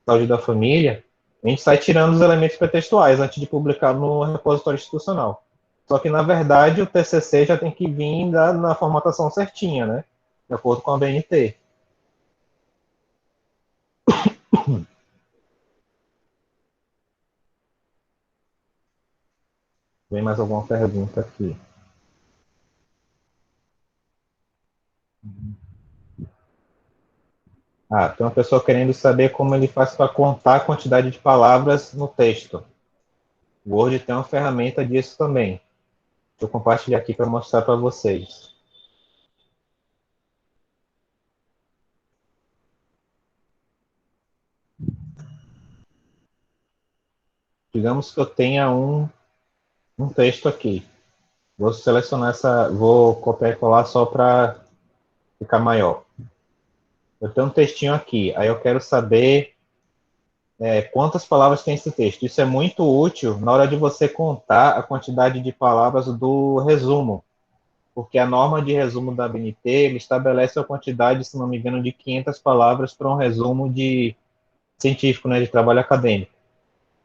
saúde da família, a gente sai tirando os elementos pretextuais antes de publicar no repositório institucional. Só que, na verdade, o TCC já tem que vir na formatação certinha, né? De acordo com a BNT. Tem mais alguma pergunta aqui? Tem uma pessoa querendo saber como ele faz para contar a quantidade de palavras no texto. O Word tem uma ferramenta disso também. Deixa eu compartilhar aqui para mostrar para vocês. Digamos que eu tenha um texto aqui. Vou selecionar vou copiar e colar só para ficar maior. Eu tenho um textinho aqui, aí eu quero saber quantas palavras tem esse texto. Isso é muito útil na hora de você contar a quantidade de palavras do resumo, porque a norma de resumo da BNT ele estabelece a quantidade, se não me engano, de 500 palavras para um resumo científico, né, de trabalho acadêmico.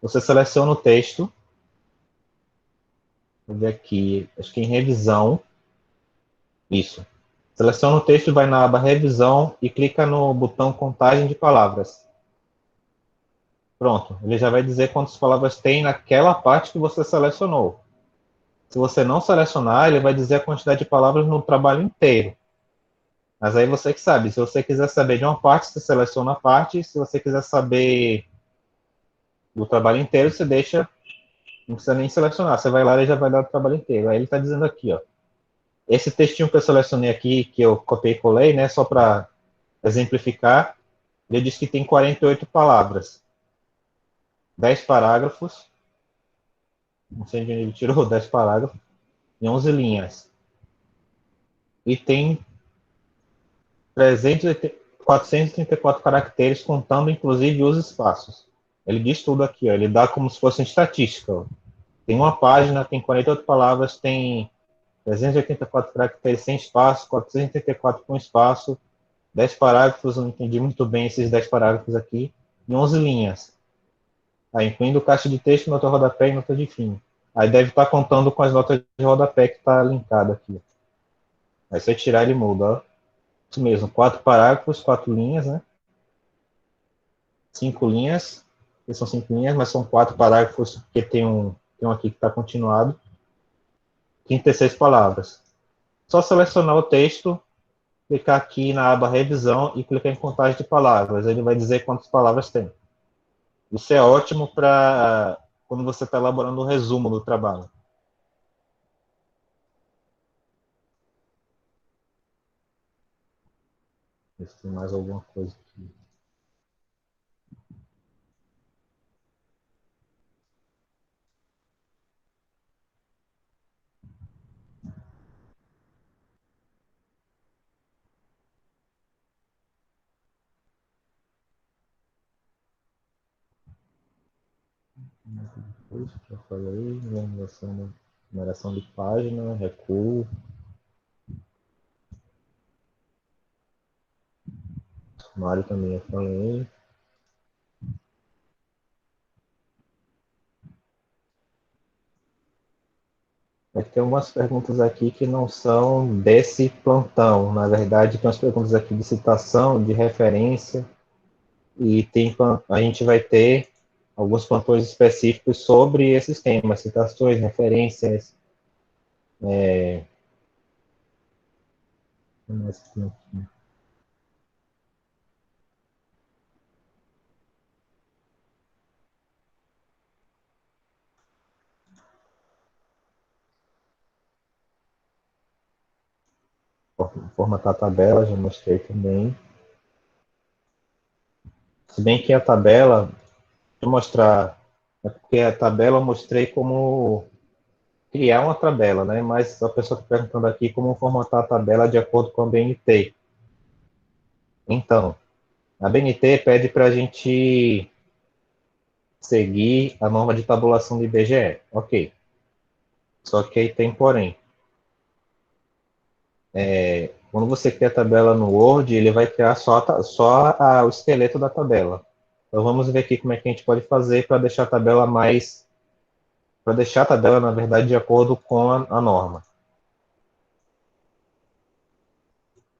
Você seleciona o texto, Vou ver aqui, acho que em revisão, isso. Seleciona o texto, vai na aba revisão e clica no botão contagem de palavras. Pronto, ele já vai dizer quantas palavras tem naquela parte que você selecionou. Se você não selecionar, ele vai dizer a quantidade de palavras no trabalho inteiro. Mas aí você que sabe, se você quiser saber de uma parte, você seleciona a parte, se você quiser saber do trabalho inteiro, você deixa, não precisa nem selecionar, você vai lá e já vai dar o trabalho inteiro. Aí ele está dizendo aqui, ó, esse textinho que eu selecionei aqui, que eu copiei e colei, né, só para exemplificar, ele diz que tem 48 palavras, 10 parágrafos, não sei de onde ele tirou 10 parágrafos, e 11 linhas. E tem 434 caracteres, contando inclusive os espaços. Ele diz tudo aqui, ó, ele dá como se fosse uma estatística. Ó. Tem uma página, tem 48 palavras, tem 384 caracteres sem espaço, 484 com espaço, 10 parágrafos, eu não entendi muito bem esses 10 parágrafos aqui, e 11 linhas. Aí, incluindo caixa de texto, nota de rodapé e nota de fim. Aí deve estar contando com as notas de rodapé que está linkada aqui. Aí se eu tirar, ele muda, ó. Isso mesmo, 4 parágrafos, 4 linhas, né? 5 linhas, são 5 linhas, mas são 4 parágrafos, porque tem um aqui que está continuado. 36 palavras. Só selecionar o texto, clicar aqui na aba revisão e clicar em contagem de palavras. Ele vai dizer quantas palavras tem. Isso é ótimo para quando você está elaborando um resumo do trabalho. Ver se tem mais alguma coisa aqui. Depois, já falei, numeração de página, recuo. Sumário também eu falei. Tem algumas perguntas aqui que não são desse plantão. Na verdade, tem umas perguntas aqui de citação, de referência, e a gente vai ter alguns plantões específicos sobre esses temas, citações, referências. Formatar a tabela, já mostrei também. Se bem que a tabela, deixa eu mostrar, é porque a tabela eu mostrei como criar uma tabela, né? Mas a pessoa está perguntando aqui como formatar a tabela de acordo com a BNT. Então, a BNT pede para a gente seguir a norma de tabulação do IBGE. Ok. Só que aí tem porém. Quando você cria a tabela no Word, ele vai criar só o esqueleto da tabela. Então vamos ver aqui como é que a gente pode fazer para deixar a tabela para deixar a tabela, na verdade, de acordo com a norma.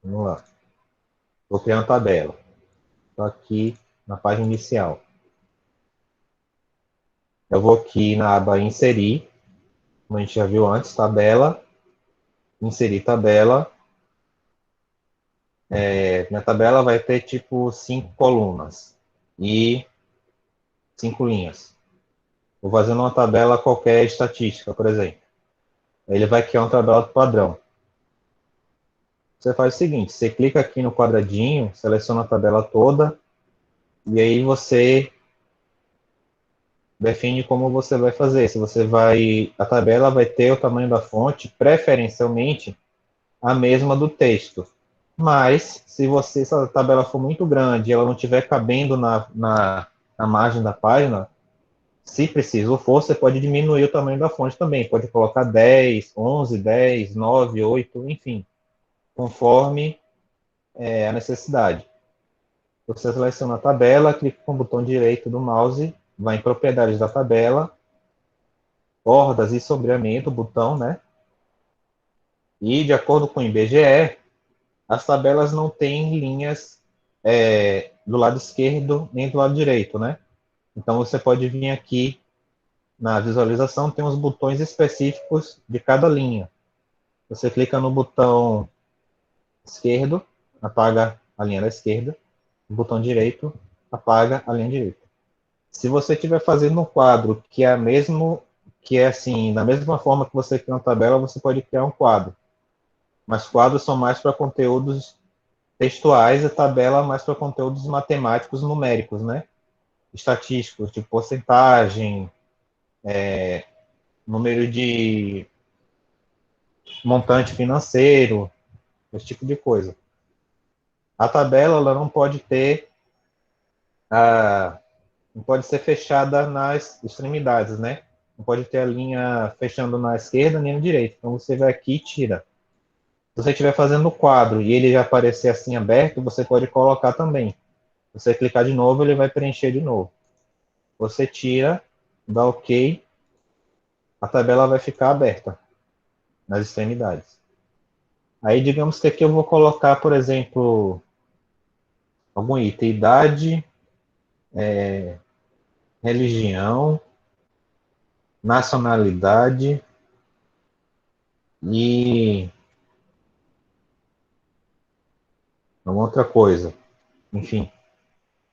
Vamos lá. Vou criar uma tabela. Estou aqui na página inicial. Eu vou aqui na aba inserir, como a gente já viu antes, tabela, inserir tabela. Minha tabela vai ter tipo 5 colunas e 5 linhas. Vou fazer uma tabela qualquer estatística, por exemplo. Ele vai criar uma tabela padrão. Você faz o seguinte, você clica aqui no quadradinho, seleciona a tabela toda, e aí você define como você vai fazer. A tabela vai ter o tamanho da fonte, preferencialmente, a mesma do texto. Mas, se a tabela for muito grande e ela não estiver cabendo na margem da página, se preciso for, você pode diminuir o tamanho da fonte também. Pode colocar 10, 11, 10, 9, 8, enfim, conforme a necessidade. Você seleciona a tabela, clica com o botão direito do mouse, vai em propriedades da tabela, bordas e sombreamento, botão, né? E, de acordo com o IBGE, as tabelas não têm linhas do lado esquerdo nem do lado direito, né? Então, você pode vir aqui na visualização, tem os botões específicos de cada linha. Você clica no botão esquerdo, apaga a linha da esquerda. O botão direito, apaga a linha direita. Se você estiver fazendo um quadro que é assim, da mesma forma que você cria uma tabela, você pode criar um quadro. Mas quadros são mais para conteúdos textuais e tabela mais para conteúdos matemáticos numéricos, né? Estatísticos, tipo porcentagem, número de montante financeiro, esse tipo de coisa. A tabela ela não pode não pode ser fechada nas extremidades, né? Não pode ter a linha fechando na esquerda nem na direita. Então você vai aqui e tira. Se você estiver fazendo o quadro e ele já aparecer assim aberto, você pode colocar também. Se você clicar de novo, ele vai preencher de novo. Você tira, dá OK, a tabela vai ficar aberta nas extremidades. Aí, digamos que aqui eu vou colocar, por exemplo, algum item, idade, religião, nacionalidade e uma outra coisa, enfim.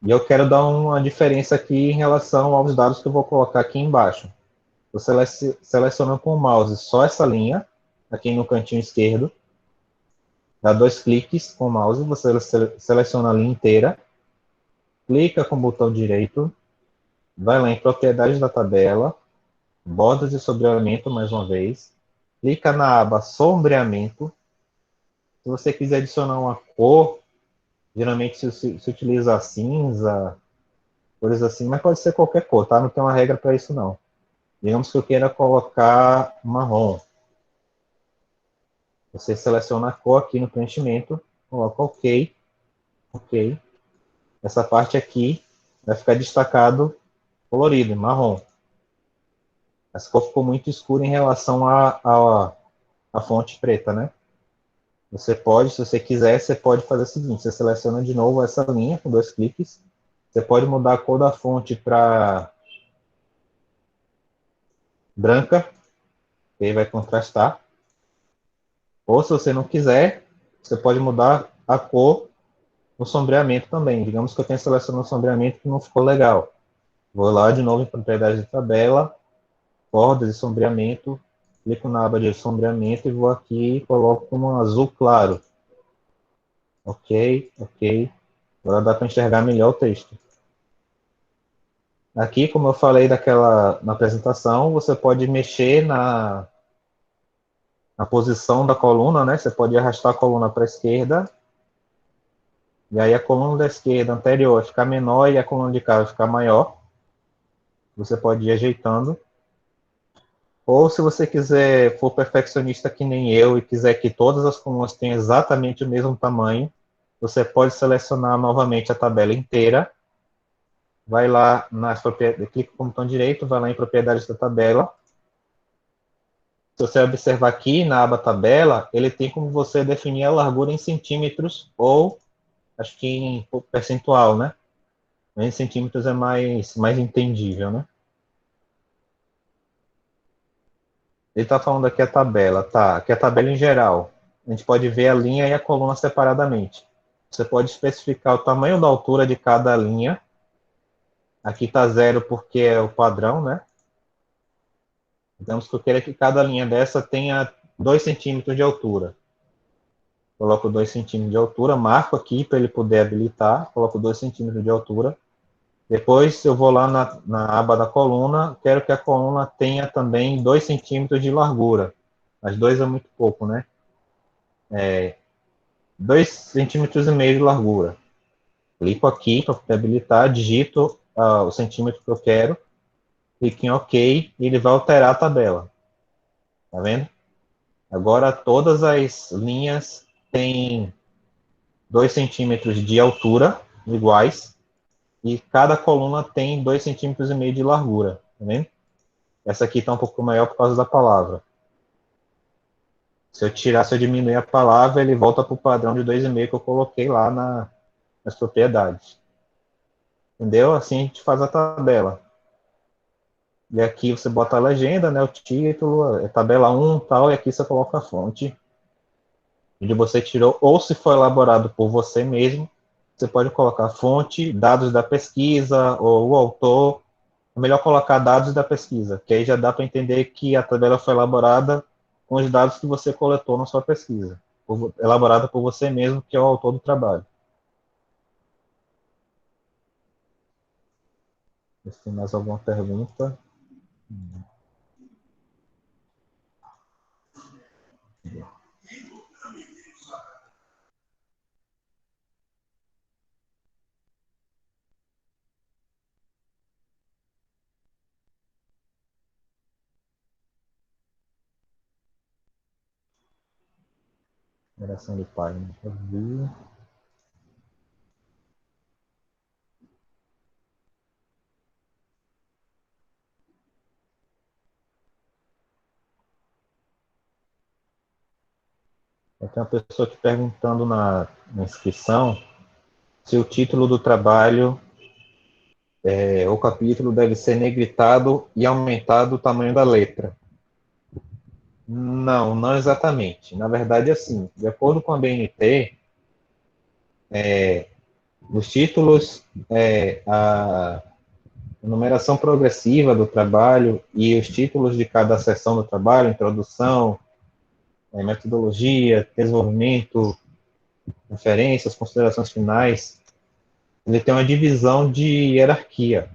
E eu quero dar uma diferença aqui em relação aos dados que eu vou colocar aqui embaixo. Você seleciona com o mouse só essa linha, aqui no cantinho esquerdo, dá 2 cliques com o mouse, você seleciona a linha inteira, clica com o botão direito, vai lá em propriedades da tabela, bordas e sombreamento mais uma vez, clica na aba sombreamento. Se você quiser adicionar uma cor, geralmente se utiliza cinza, cores assim, mas pode ser qualquer cor, tá? Não tem uma regra para isso não. Digamos que eu queira colocar marrom. Você seleciona a cor aqui no preenchimento, coloca OK, OK. Essa parte aqui vai ficar destacado colorido, marrom. Essa cor ficou muito escura em relação à fonte preta, né? Você pode, se você quiser, você pode fazer o seguinte, você seleciona de novo essa linha com 2 cliques, você pode mudar a cor da fonte para branca, que aí vai contrastar. Ou se você não quiser, você pode mudar a cor no sombreamento também. Digamos que eu tenha selecionado um sombreamento que não ficou legal. Vou lá de novo em propriedades de tabela, bordas e sombreamento, clico na aba de sombreamento e vou aqui e coloco um azul claro. OK, OK. Agora dá para enxergar melhor o texto. Aqui, como eu falei na apresentação, você pode mexer na posição da coluna, né? Você pode arrastar a coluna para a esquerda, e aí a coluna da esquerda anterior vai ficar menor e a coluna de cá vai ficar maior. Você pode ir ajeitando. Ou se você quiser, for perfeccionista que nem eu, e quiser que todas as colunas tenham exatamente o mesmo tamanho, você pode selecionar novamente a tabela inteira, vai lá nas propriedades, clica com o botão direito, vai lá em propriedades da tabela. Se você observar aqui na aba tabela, ele tem como você definir a largura em centímetros ou, acho que em percentual, né? Em centímetros é mais entendível, né? Ele está falando aqui a tabela, tá? Aqui a tabela em geral. A gente pode ver a linha e a coluna separadamente. Você pode especificar o tamanho da altura de cada linha. Aqui está 0 porque é o padrão, né? Digamos que eu queira que cada linha dessa tenha 2 centímetros de altura. Coloco 2 centímetros de altura, marco aqui para ele poder habilitar, coloco 2 centímetros de altura. Depois eu vou lá na aba da coluna, quero que a coluna tenha também 2 centímetros de largura. Mas 2 é muito pouco, né? 2,5 centímetros de largura. Clico aqui para habilitar, digito o centímetro que eu quero, clico em OK e ele vai alterar a tabela. Tá vendo? Agora todas as linhas têm 2 centímetros de altura iguais e cada coluna tem 2,5 centímetros de largura. Tá vendo? Essa aqui está um pouco maior por causa da palavra. Se eu diminuir a palavra, ele volta para o padrão de 2,5 que eu coloquei lá nas propriedades. Entendeu? Assim a gente faz a tabela. E aqui você bota a legenda, né, o título, tabela 1 tal, e aqui você coloca a fonte onde você tirou, ou se for elaborado por você mesmo, você pode colocar fonte, dados da pesquisa, ou o autor. É melhor colocar dados da pesquisa, que aí já dá para entender que a tabela foi elaborada com os dados que você coletou na sua pesquisa, elaborada por você mesmo, que é o autor do trabalho. Se tem mais alguma pergunta. Numeração de página, já vi. Tem uma pessoa aqui perguntando na inscrição se o título do trabalho, o capítulo deve ser negritado e aumentado o tamanho da letra. Não, não exatamente. Na verdade, assim, de acordo com a BNT, os títulos, a numeração progressiva do trabalho e os títulos de cada seção do trabalho, introdução, metodologia, desenvolvimento, referências, considerações finais, ele tem uma divisão de hierarquia.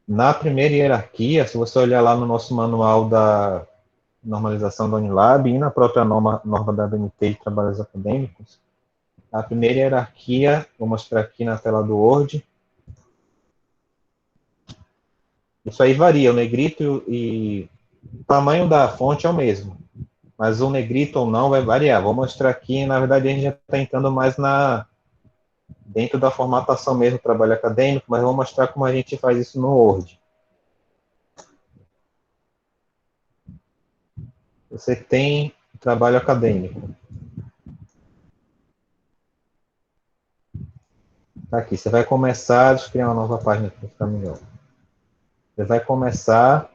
Na primeira hierarquia, se você olhar lá no nosso manual da normalização da Unilab e na própria norma da BNT de trabalhos acadêmicos, a primeira hierarquia, vou mostrar aqui na tela do Word. Isso aí varia, o negrito e o tamanho da fonte é o mesmo, mas o negrito ou não vai variar. Vou mostrar aqui, na verdade a gente já está entrando mais dentro da formatação mesmo, trabalho acadêmico, mas vou mostrar como a gente faz isso no Word. Você tem trabalho acadêmico. Tá aqui, você vai começar, deixa eu criar uma nova página aqui para ficar melhor. Você vai começar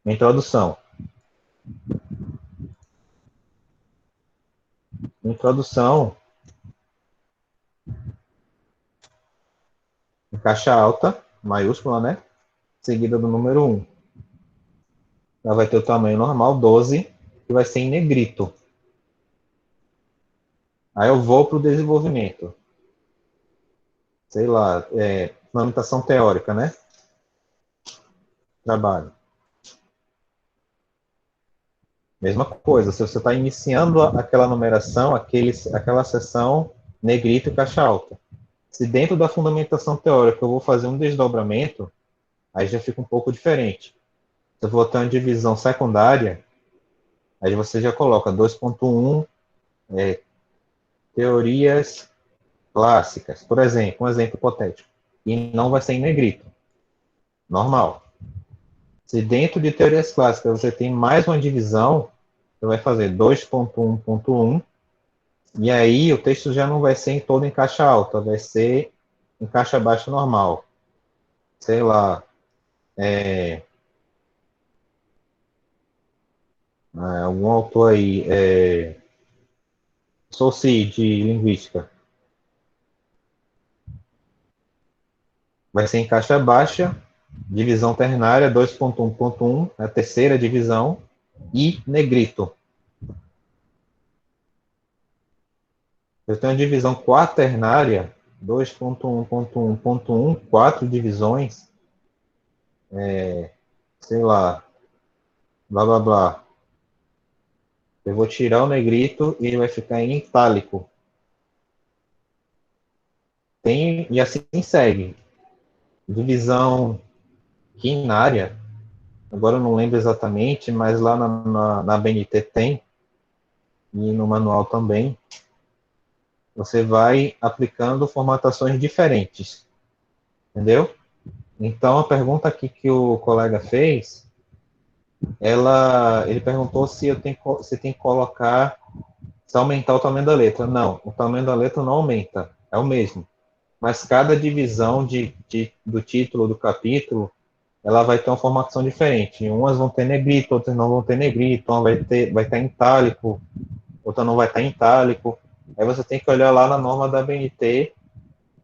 a introdução. Introdução, em caixa alta, maiúscula, né? Seguida do número 1. Ela vai ter o tamanho normal, 12, que vai ser em negrito. Aí eu vou para o desenvolvimento. Sei lá, fundamentação teórica, né? Trabalho. Mesma coisa, se você está iniciando aquela numeração, aquela seção negrito e caixa alta. Se dentro da fundamentação teórica eu vou fazer um desdobramento, aí já fica um pouco diferente. Se eu vou ter uma divisão secundária, aí você já coloca 2.1, teorias clássicas, por exemplo, um exemplo hipotético. E não vai ser em negrito. Normal. Se dentro de teorias clássicas você tem mais uma divisão, você vai fazer 2.1.1, e aí o texto já não vai ser todo em caixa alta, vai ser em caixa baixa normal. Sei lá, algum autor aí, Saussure, de linguística. Vai ser em caixa baixa, divisão ternária 2.1.1, a terceira divisão, e negrito. Eu tenho a divisão quaternária, 2.1.1.1, 4 divisões, sei lá, blá blá blá. Eu vou tirar o negrito e ele vai ficar em itálico. E assim segue. Divisão quinária, agora eu não lembro exatamente, mas lá na BNT tem, e no manual também, você vai aplicando formatações diferentes, entendeu? Então, a pergunta aqui que o colega fez, ele perguntou se tem que colocar, se aumentar o tamanho da letra. Não, o tamanho da letra não aumenta, é o mesmo. Mas cada divisão do título do capítulo, ela vai ter uma formação diferente. Umas vão ter negrito, outras não vão ter negrito, uma vai estar em itálico, outra não vai estar em itálico. Aí você tem que olhar lá na norma da BNT,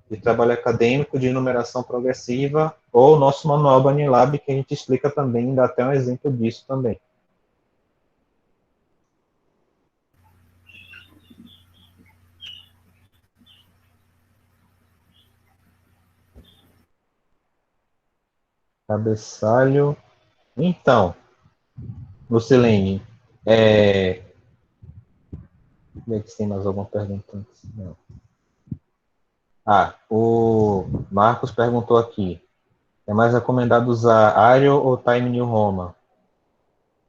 de trabalho acadêmico, de numeração progressiva, ou o nosso manual do Anilab, que a gente explica também, dá até um exemplo disso também. Cabeçalho. Então, Lucilene, ver se tem mais alguma pergunta antes. Não. O Marcos perguntou aqui, é mais recomendado usar Arial ou Time New Roman?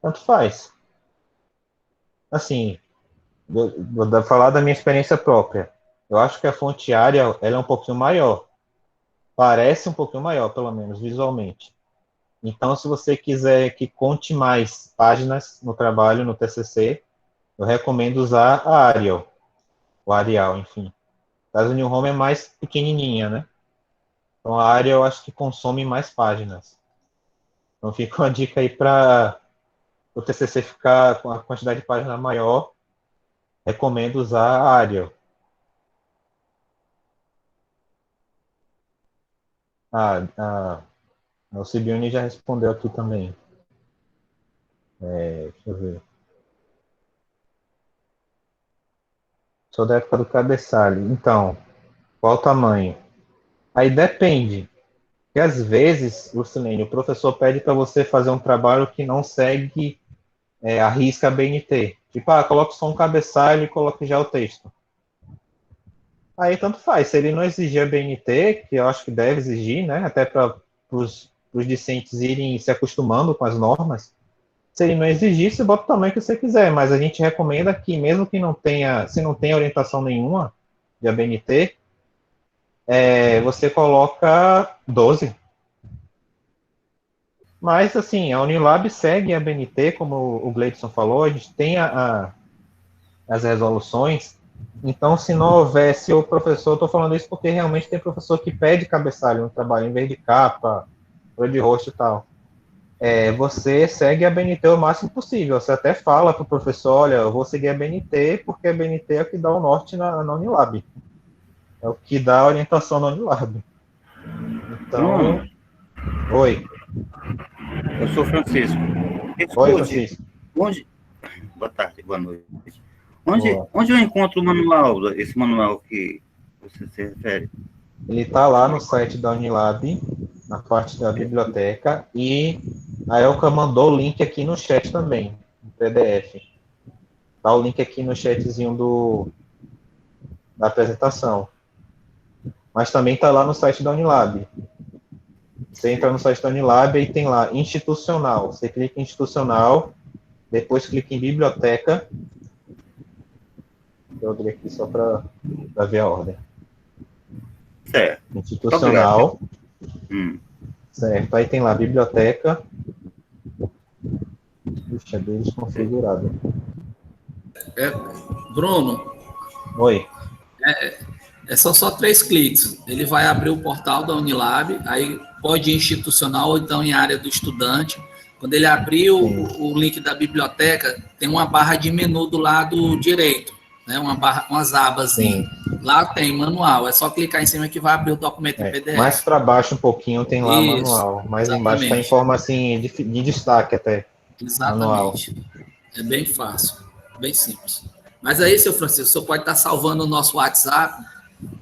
Tanto faz. Assim, vou falar da minha experiência própria. Eu acho que a fonte Arial, ela é um pouquinho maior. Parece um pouquinho maior, pelo menos, visualmente. Então, se você quiser que conte mais páginas no trabalho, no TCC, eu recomendo usar a Arial. O Arial, enfim. A New Home é mais pequenininha, né? Então, a Arial eu acho que consome mais páginas. Então, fica uma dica aí para o TCC ficar com a quantidade de páginas maior. Recomendo usar a Arial. O Sibione já respondeu aqui também. Deixa eu ver. Sou da época do cabeçalho. Então, qual o tamanho? Aí depende. Porque às vezes, Lucilene, o professor pede para você fazer um trabalho que não segue a risca BNT. Tipo, coloque só um cabeçalho e coloque já o texto. Aí tanto faz. Se ele não exigir a BNT, que eu acho que deve exigir, né? Até para os discentes irem se acostumando com as normas. Se ele não exigir, você bota o tamanho que você quiser. Mas a gente recomenda que, mesmo que não tenha, se não tenha orientação nenhuma de ABNT, você coloca 12. Mas, assim, a Unilab segue a BNT, como o Gleidson falou, a gente tem as resoluções. Então, se não houvesse o professor, estou falando isso porque realmente tem professor que pede cabeçalho no trabalho, em vez de capa, ou de rosto e tal. Você segue a BNT o máximo possível. Você até fala para o professor, olha, eu vou seguir a BNT, porque a BNT é o que dá o norte na Unilab. É o que dá a orientação na Unilab. Então, oi. Eu sou Francisco. Oi, Francisco. Boa tarde, boa noite. Onde eu encontro o manual, esse manual que você se refere? Ele está lá no site da Unilab, na parte da biblioteca, e a Elka mandou o link aqui no chat também, no PDF. Tá o link aqui no chatzinho da apresentação. Mas também está lá no site da Unilab. Você entra no site da Unilab e tem lá institucional. Você clica em institucional, depois clica em biblioteca. Eu abri aqui só para ver a ordem. Certo. Institucional. Certo. Aí tem lá biblioteca. Puxa, bem desconfigurado. Bruno. Oi. São só 3 cliques. Ele vai abrir o portal da Unilab, aí pode ir institucional ou então em área do estudante. Quando ele abrir o link da biblioteca, tem uma barra de menu do lado direito, né? Umas abas. Lá tem manual. É só clicar em cima que vai abrir o documento em PDF. Mais para baixo um pouquinho tem lá manual. Mais embaixo está em forma assim de destaque até. Exatamente. Manual. É bem fácil, bem simples. Mas aí, seu Francisco, você pode estar salvando o nosso WhatsApp.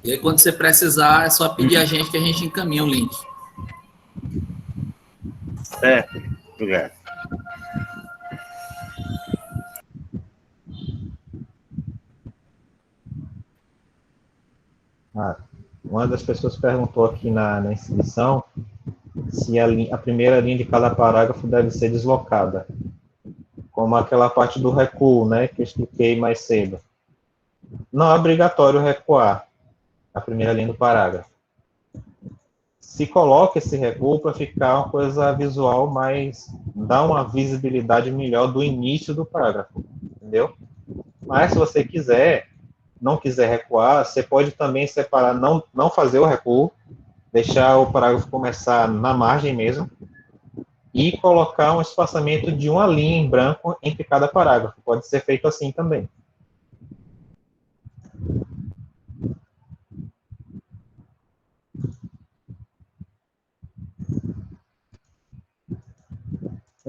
E aí, quando você precisar, é só pedir a gente que a gente encaminha o link. Certo. Obrigado. Uma das pessoas perguntou aqui na inscrição se a primeira linha de cada parágrafo deve ser deslocada, como aquela parte do recuo, né, que eu expliquei mais cedo. Não é obrigatório recuar a primeira linha do parágrafo. se coloca esse recuo para ficar uma coisa visual, mas dá uma visibilidade melhor do início do parágrafo, entendeu? Mas se você não quiser recuar, você pode também separar, não fazer o recuo, deixar o parágrafo começar na margem mesmo, e colocar um espaçamento de uma linha em branco entre cada parágrafo. Pode ser feito assim também.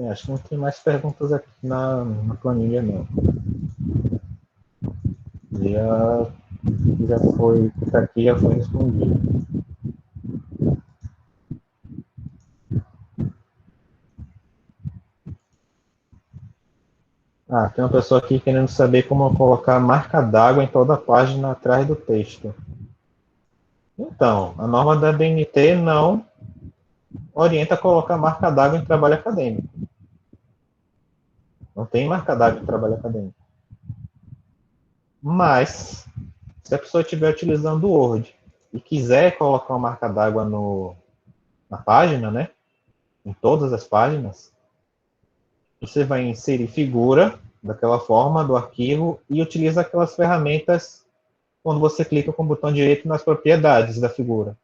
Acho que não tem mais perguntas aqui na planilha, não. Já foi, aqui já foi respondido. Tem uma pessoa aqui querendo saber como colocar marca d'água em toda a página atrás do texto. Então, a norma da BNT não orienta a colocar marca d'água em trabalho acadêmico. Não tem marca d'água em trabalho acadêmico. Mas, se a pessoa estiver utilizando o Word e quiser colocar uma marca d'água na página, né? Em todas as páginas, você vai inserir figura daquela forma do arquivo e utiliza aquelas ferramentas quando você clica com o botão direito nas propriedades da figura.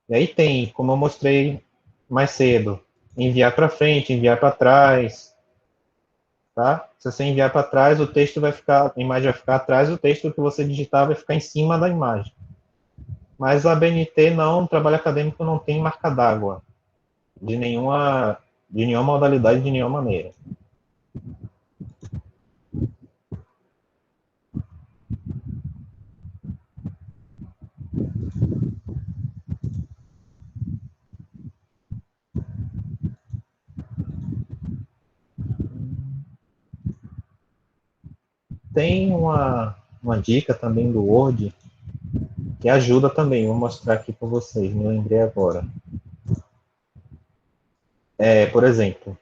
E aí tem, como eu mostrei mais cedo, enviar para frente, enviar para trás, tá? Se você enviar para trás, a imagem vai ficar atrás, o texto que você digitar vai ficar em cima da imagem. Mas a BNT não, o trabalho acadêmico não tem marca d'água de nenhuma modalidade, de nenhuma maneira. Tem uma dica também do Word que ajuda também, vou mostrar aqui para vocês, me lembrei agora. Por exemplo,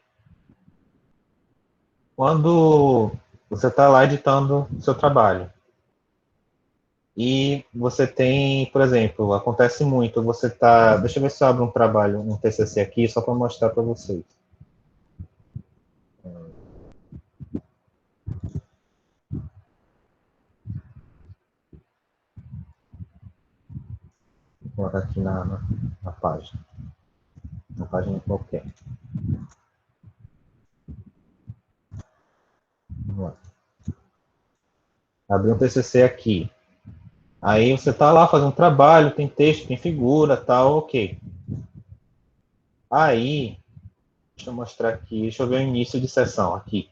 quando você está lá editando o seu trabalho, e você tem, por exemplo, acontece muito, você está... Deixa eu ver se eu abro um trabalho, um TCC aqui, só para mostrar para vocês. Vou colocar aqui na página. Uma página qualquer. Vamos lá. Abri um TCC aqui. Aí você está lá fazendo trabalho, tem texto, tem figura, tal, ok. Aí, deixa eu mostrar aqui, deixa eu ver o início de sessão aqui.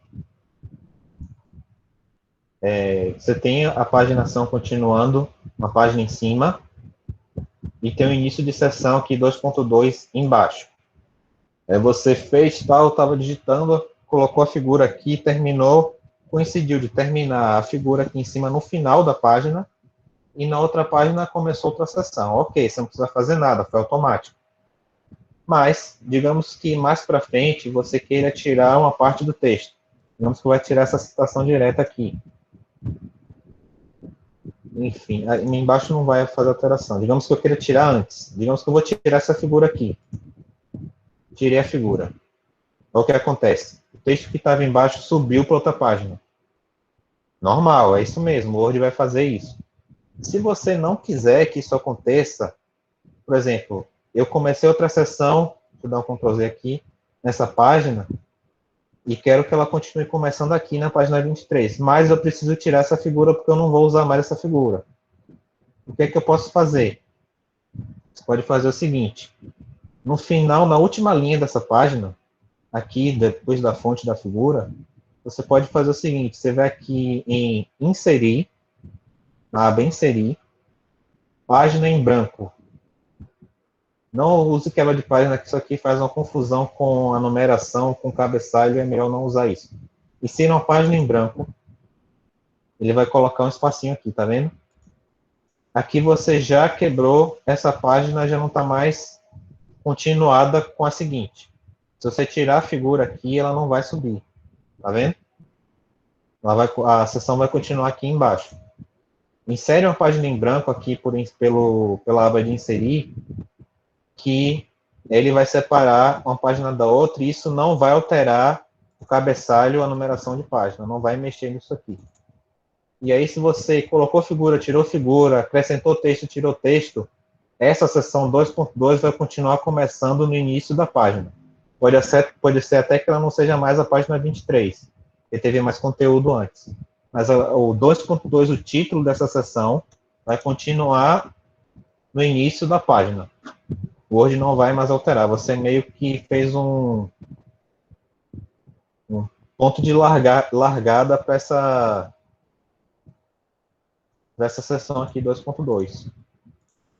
Você tem a paginação continuando, uma página em cima, e tem o início de sessão aqui, 2.2 embaixo. Você fez tal, estava digitando, colocou a figura aqui, terminou, coincidiu de terminar a figura aqui em cima no final da página, e na outra página começou outra sessão. Ok, você não precisa fazer nada, foi automático. Mas, digamos que mais para frente você queira tirar uma parte do texto. Digamos que vai tirar essa citação direta aqui. Enfim, embaixo não vai fazer alteração. Digamos que eu queira tirar antes. Digamos que eu vou tirar essa figura aqui. Tirei a figura. Então, o que acontece? O texto que estava embaixo subiu para outra página. Normal, é isso mesmo. O Word vai fazer isso. Se você não quiser que isso aconteça, por exemplo, eu comecei outra sessão, vou dar um Ctrl Z aqui, nessa página, e quero que ela continue começando aqui na página 23, mas eu preciso tirar essa figura porque eu não vou usar mais essa figura. O que é que eu posso fazer? Você pode fazer o seguinte, no final, na última linha dessa página, aqui, depois da fonte da figura, você pode fazer o seguinte, você vai aqui em inserir, na aba inserir, página em branco. Não use quebra de página, que isso aqui faz uma confusão com a numeração, com o cabeçalho, é melhor não usar isso. Insira uma página em branco, ele vai colocar um espacinho aqui, tá vendo? Aqui você já quebrou, essa página já não está mais continuada com a seguinte. Se você tirar a figura aqui, ela não vai subir, tá vendo? A seção vai continuar aqui embaixo. Insere uma página em branco aqui pela aba de inserir, que ele vai separar uma página da outra e isso não vai alterar o cabeçalho, a numeração de página, não vai mexer nisso aqui. E aí, se você colocou figura, tirou figura, acrescentou texto, tirou texto, essa seção 2.2 vai continuar começando no início da página. Pode ser até que ela não seja mais a página 23, porque teve mais conteúdo antes. Mas o 2.2, o título dessa seção, vai continuar no início da página. O Word não vai mais alterar. Você meio que fez um ponto de largada para essa seção aqui 2.2.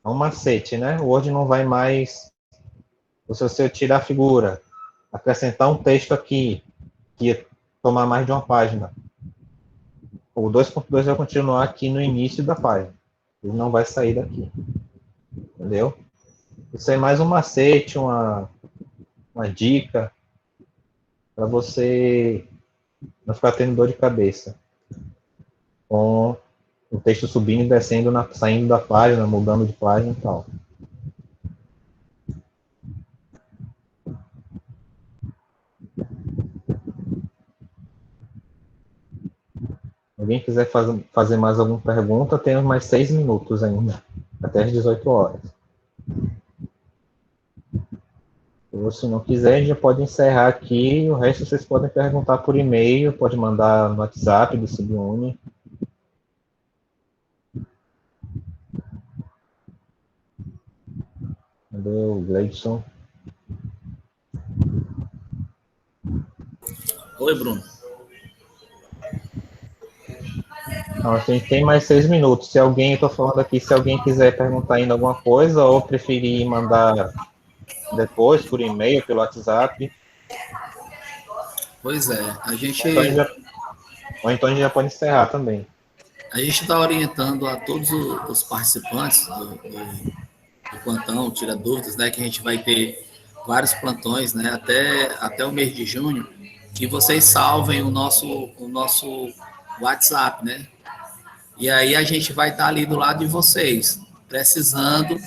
É um macete, né? O Word não vai mais... Se você tirar a figura, acrescentar um texto aqui, que ia tomar mais de uma página, o 2.2 vai continuar aqui no início da página. Ele não vai sair daqui. Entendeu? Isso é mais um macete, uma dica, para você não ficar tendo dor de cabeça com o texto subindo e descendo, saindo da página, mudando de página e tal. Alguém quiser fazer mais alguma pergunta, temos mais 6 minutos ainda, até as 18 horas. Ou se não quiser, já pode encerrar aqui, o resto vocês podem perguntar por e-mail, pode mandar no WhatsApp do Subune. Cadê o Gleidson? Oi, Bruno. Então, a gente tem mais 6 minutos. Se alguém, eu estou falando aqui, se alguém quiser perguntar ainda alguma coisa, ou preferir mandar depois, por e-mail, pelo WhatsApp. Pois é, a gente... Ou então a gente já pode encerrar também. A gente está orientando a todos os participantes do plantão, tira dúvidas, né, que a gente vai ter vários plantões, né, até o mês de junho, que vocês salvem o nosso WhatsApp, né? E aí a gente vai estar ali do lado de vocês. Precisando,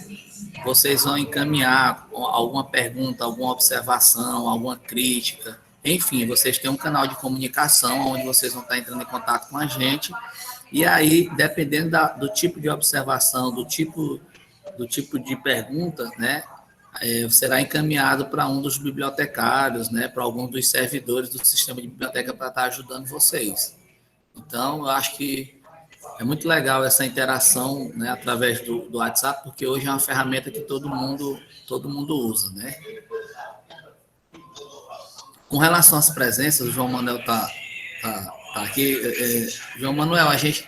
vocês vão encaminhar alguma pergunta, alguma observação, alguma crítica. Enfim, vocês têm um canal de comunicação onde vocês vão estar entrando em contato com a gente. E aí, dependendo do tipo de observação, do tipo de pergunta, né, será encaminhado para um dos bibliotecários, né, para algum dos servidores do sistema de biblioteca para estar ajudando vocês. Então, eu acho que é muito legal essa interação, né, através do WhatsApp, porque hoje é uma ferramenta que todo mundo usa, né? Com relação às presenças, o João Manuel tá aqui. João Manuel, a gente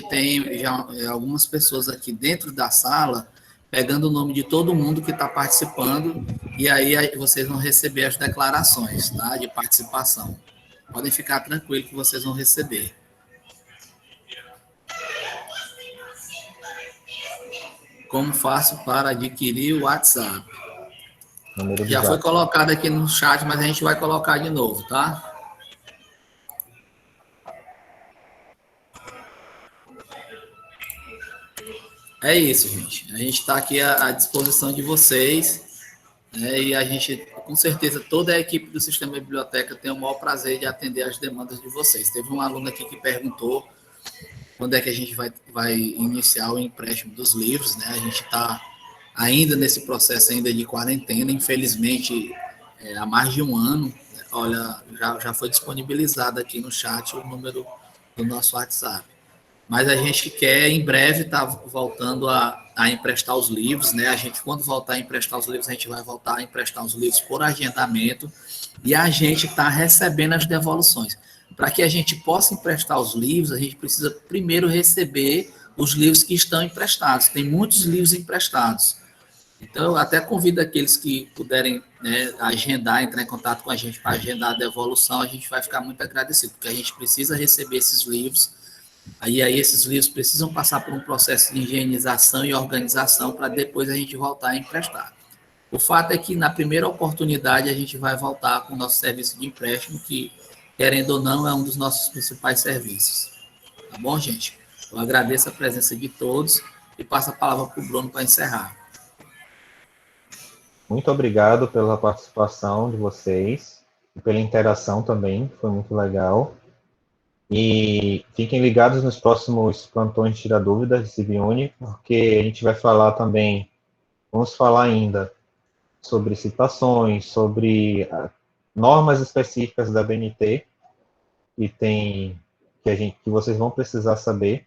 tem já algumas pessoas aqui dentro da sala pegando o nome de todo mundo que está participando e aí vocês vão receber as declarações, tá, de participação. Podem ficar tranquilos que vocês vão receber. Como faço para adquirir o WhatsApp? Já foi colocado aqui no chat, mas a gente vai colocar de novo, tá? É isso, gente. A gente está aqui à disposição de vocês, né? E a gente, com certeza, toda a equipe do Sistema de Biblioteca tem o maior prazer de atender as demandas de vocês. Teve um aluno aqui que perguntou quando é que a gente vai iniciar o empréstimo dos livros, né? A gente está ainda nesse processo ainda de quarentena, infelizmente, há mais de um ano. Olha, já foi disponibilizado aqui no chat o número do nosso WhatsApp. Mas a gente quer, em breve, estar voltando a emprestar os livros, né? A gente, quando voltar a emprestar os livros, a gente vai voltar a emprestar os livros por agendamento e a gente está recebendo as devoluções. Para que a gente possa emprestar os livros, a gente precisa primeiro receber os livros que estão emprestados. Tem muitos livros emprestados. Então, eu até convido aqueles que puderem, né, agendar, entrar em contato com a gente para agendar a devolução, a gente vai ficar muito agradecido, porque a gente precisa receber esses livros. Aí esses livros precisam passar por um processo de higienização e organização para depois a gente voltar a emprestar. O fato é que, na primeira oportunidade, a gente vai voltar com o nosso serviço de empréstimo, que, querendo ou não, é um dos nossos principais serviços. Tá bom, gente? Eu agradeço a presença de todos e passo a palavra para o Bruno para encerrar. Muito obrigado pela participação de vocês e pela interação também, foi muito legal. E fiquem ligados nos próximos plantões de Tira Dúvidas de Cibiune, porque a gente vai falar também, vamos falar ainda sobre citações, sobre normas específicas da BNT, que vocês vão precisar saber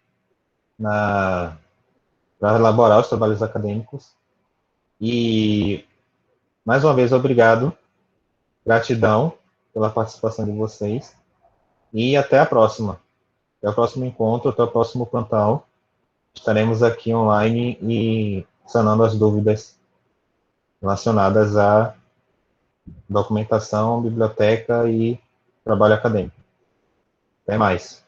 para elaborar os trabalhos acadêmicos. E, mais uma vez, obrigado, gratidão pela participação de vocês, e até a próxima. Até o próximo encontro, até o próximo plantão. Estaremos aqui online e sanando as dúvidas relacionadas à documentação, biblioteca e trabalho acadêmico. Até mais.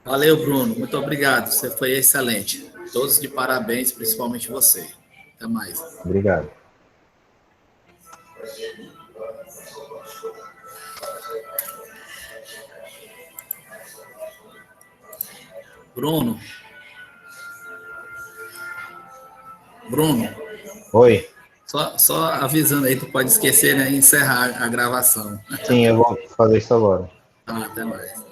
Valeu, Bruno. Muito obrigado. Você foi excelente. Todos de parabéns, principalmente você. Até mais. Obrigado. Bruno. Bruno. Oi. Só avisando aí, tu pode esquecer, né? Encerrar a gravação. Sim, eu vou fazer isso agora. Até mais.